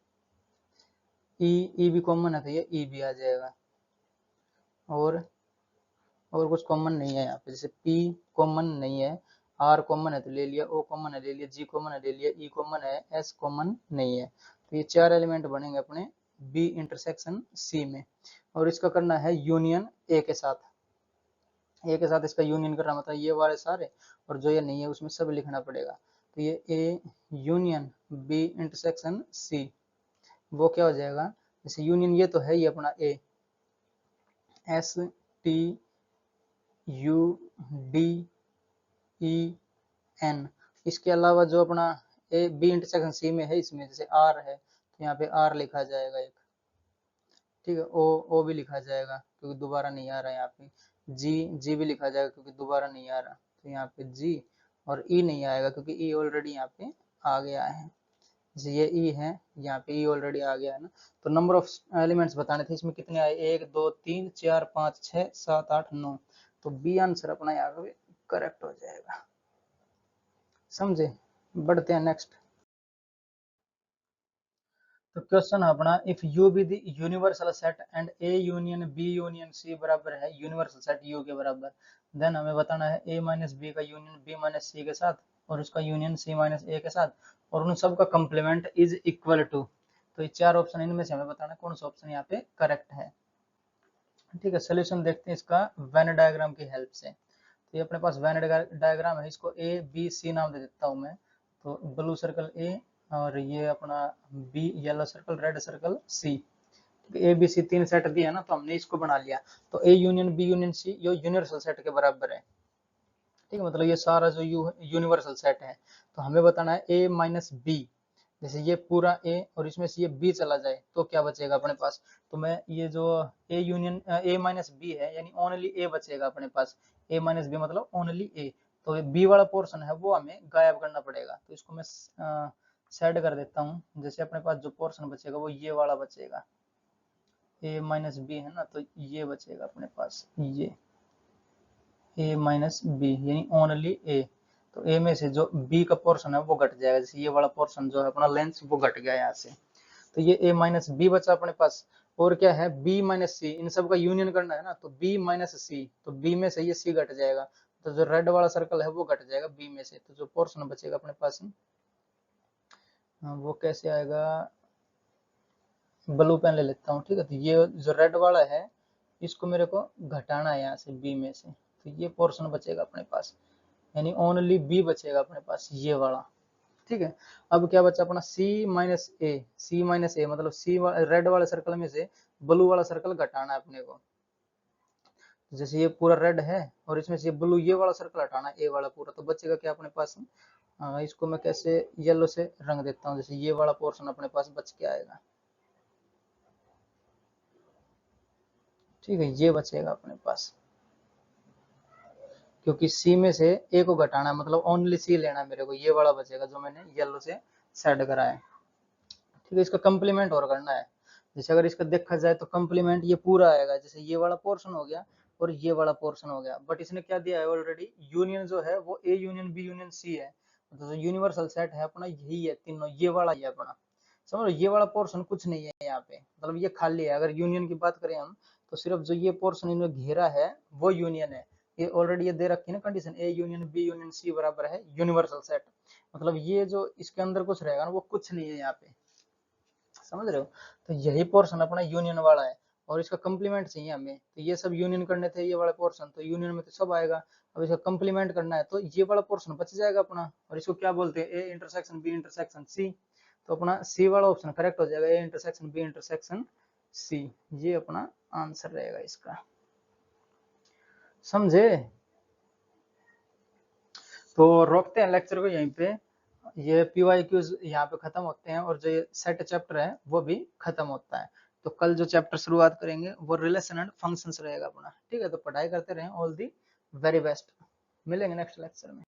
ई भी कॉमन है तो ये ई भी आ जाएगा। और कुछ कॉमन नहीं है यहाँ पे, जैसे पी कॉमन नहीं है आर कॉमन है तो ले लिया, ओ कॉमन है ले लिया, जी कॉमन है ले लिया, ई कॉमन है, एस कॉमन नहीं है। तो ये 4 एलिमेंट बनेंगे अपने बी इंटरसेक्शन सी में। और इसका करना है यूनियन ए के साथ, ए के साथ इसका यूनियन करना, मतलब ये वाले सारे और जो ये नहीं है उसमें सब लिखना पड़ेगा। तो ये A union B intersection C, वो क्या हो जाएगा, जैसे यूनियन ये तो है ही अपना A, S T U D E N, इसके अलावा जो अपना ए बी इंटरसेक्शन सी में है इसमें जैसे आर है तो यहाँ पे आर लिखा जाएगा एक, ठीक है, ओ भी लिखा जाएगा क्योंकि दोबारा नहीं आ रहा है यहाँ पे, जी भी लिखा जाएगा क्योंकि दोबारा नहीं आ रहा, तो यहाँ पे जी, और ई नहीं आएगा क्योंकि ई ऑलरेडी यहाँ पे आ गया है, जैसे ये ई है यहाँ पे ई ऑलरेडी आ गया है ना। तो नंबर ऑफ एलिमेंट्स बताने थे, इसमें कितने आए, 1 2 3 4 5 6 7 8 9, तो बी आंसर अपना यहाँ पे करेक्ट हो जाएगा। समझे, बढ़ते हैं नेक्स्ट। तो क्वेश्चन है अपना, if U be the universal set and A union B union C बराबर है यूनिवर्सल सेट यू के बराबर, देन हमें बताना है ए माइनस बी का यूनियन बी माइनस सी के साथ और उसका यूनियन सी माइनस ए के साथ और उन सब का कंप्लीमेंट इज इक्वल टू। तो ये 4 ऑप्शन, इनमें से हमें बताना है कौन सा ऑप्शन यहाँ पे करेक्ट है। ठीक है, सोल्यूशन देखते हैं इसका वेन डायग्राम की हेल्प से। तो ये अपने पास वेन डायग्राम है, इसको ए बी सी नाम दे देता हूँ मैं। तो ब्लू सर्कल ए और ये अपना B, yellow circle, red circle C, A B C 3 set दिया है ना, तो हमने इसको बना लिया। तो A union B union C ये यूनिवर्सल सेट के बराबर है, ठीक है, मतलब ये सारा जो यूनिवर्सल सेट है। तो हमें बताना है ए माइनस बी, जैसे ये पूरा ए और इसमें से ये बी चला जाए तो क्या बचेगा अपने पास। तो मैं ये जो A union A minus B है यानी ओनली ए बचेगा अपने पास, ए माइनस बी मतलब ओनली ए, तो बी वाला पोर्शन है वो हमें गायब करना पड़ेगा। तो इसको मैं सेट कर देता हूँ, जैसे अपने पास जो पोर्शन बचेगा वो ये वाला बचेगा, ए माइनस बी है ना, तो ये बचेगा अपने पास ये ए माइनस बी यानी ओनली ए। तो ए में से जो बी का पोर्शन है वो घट जाएगा, जैसे ये वाला पोर्शन जो है अपना लेंथ वो घट गया यहाँ से, तो ये ए माइनस बी बचा अपने पास। और क्या है, बी माइनस सी, इन सब का यूनियन करना है ना, तो बी माइनस सी, तो बी में से ये सी घट जाएगा, तो जो रेड वाला सर्कल है वो घट जाएगा बी में से, तो जो पोर्शन बचेगा अपने पास वो कैसे आएगा, ब्लू पेन ले लेता हूँ, ठीक है। तो ये जो रेड वाला है इसको मेरे को घटाना है यहाँ से बी में से, तो ये पोर्शन बचेगा अपने पास, यानी ओनली बी बचेगा अपने पास ये वाला, ठीक है। अब क्या बचा अपना सी माइनस ए, सी माइनस ए मतलब सी रेड वाले सर्कल में से ब्लू वाला सर्कल घटाना है अपने को, जैसे ये पूरा रेड है और इसमें से ब्लू ये वाला सर्कल हटाना है ए वाला पूरा, तो बचेगा क्या अपने पास, इसको मैं कैसे येलो से रंग देता हूँ, जैसे ये वाला पोर्शन अपने पास बच के आएगा, ठीक है, ये बचेगा अपने पास, क्योंकि सी में से ए को घटाना है मतलब ओनली सी लेना है मेरे को, ये वाला बचेगा जो मैंने येलो से सेट करा है, ठीक है। इसका कंप्लीमेंट और करना है, जैसे अगर इसका देखा जाए तो कंप्लीमेंट ये पूरा आएगा, जैसे ये वाला पोर्शन हो गया और ये वाला पोर्शन हो गया, बट इसने क्या दिया है ऑलरेडी, यूनियन जो है वो A union B union C है, तो जो यूनिवर्सल सेट है अपना यही है तीनों, ये वाला ही है अपना, समझ लो, ये वाला पोर्शन कुछ नहीं है यहाँ पे, मतलब ये खाली है। अगर यूनियन की बात करें हम तो सिर्फ जो ये पोर्शन इन्होंने घेरा है वो यूनियन है, ये ऑलरेडी ये दे रखी है ना condition, A union B union C बराबर है यूनिवर्सल सेट, मतलब ये जो इसके अंदर कुछ रहेगा ना वो कुछ नहीं है यहाँ पे, समझ रहे हो। तो यही पोर्शन अपना यूनियन वाला है और इसका कंप्लीमेंट चाहिए हमें, तो ये सब यूनियन करने थे ये वाला पोर्शन, तो यूनियन में तो सब आएगा, अब इसका कंप्लीमेंट करना है तो ये वाला पोर्शन बच जाएगा अपना, और इसको क्या बोलते हैं, A intersection B intersection C, तो अपना सी वाला ऑप्शन करेक्ट हो जाएगा, A intersection B intersection C, ये अपना आंसर रहेगा इसका, समझे। तो रोकते हैं लेक्चर को यहीं पे, ये पीवाईक्यूज यहाँ पे खत्म होते हैं और जो ये सेट चैप्टर है वो भी खत्म होता है। तो कल जो चैप्टर शुरुआत करेंगे वो रिलेशन एंड फंक्शंस रहेगा अपना, ठीक है। तो पढ़ाई करते रहें, ऑल दी वेरी बेस्ट, मिलेंगे नेक्स्ट लेक्चर में।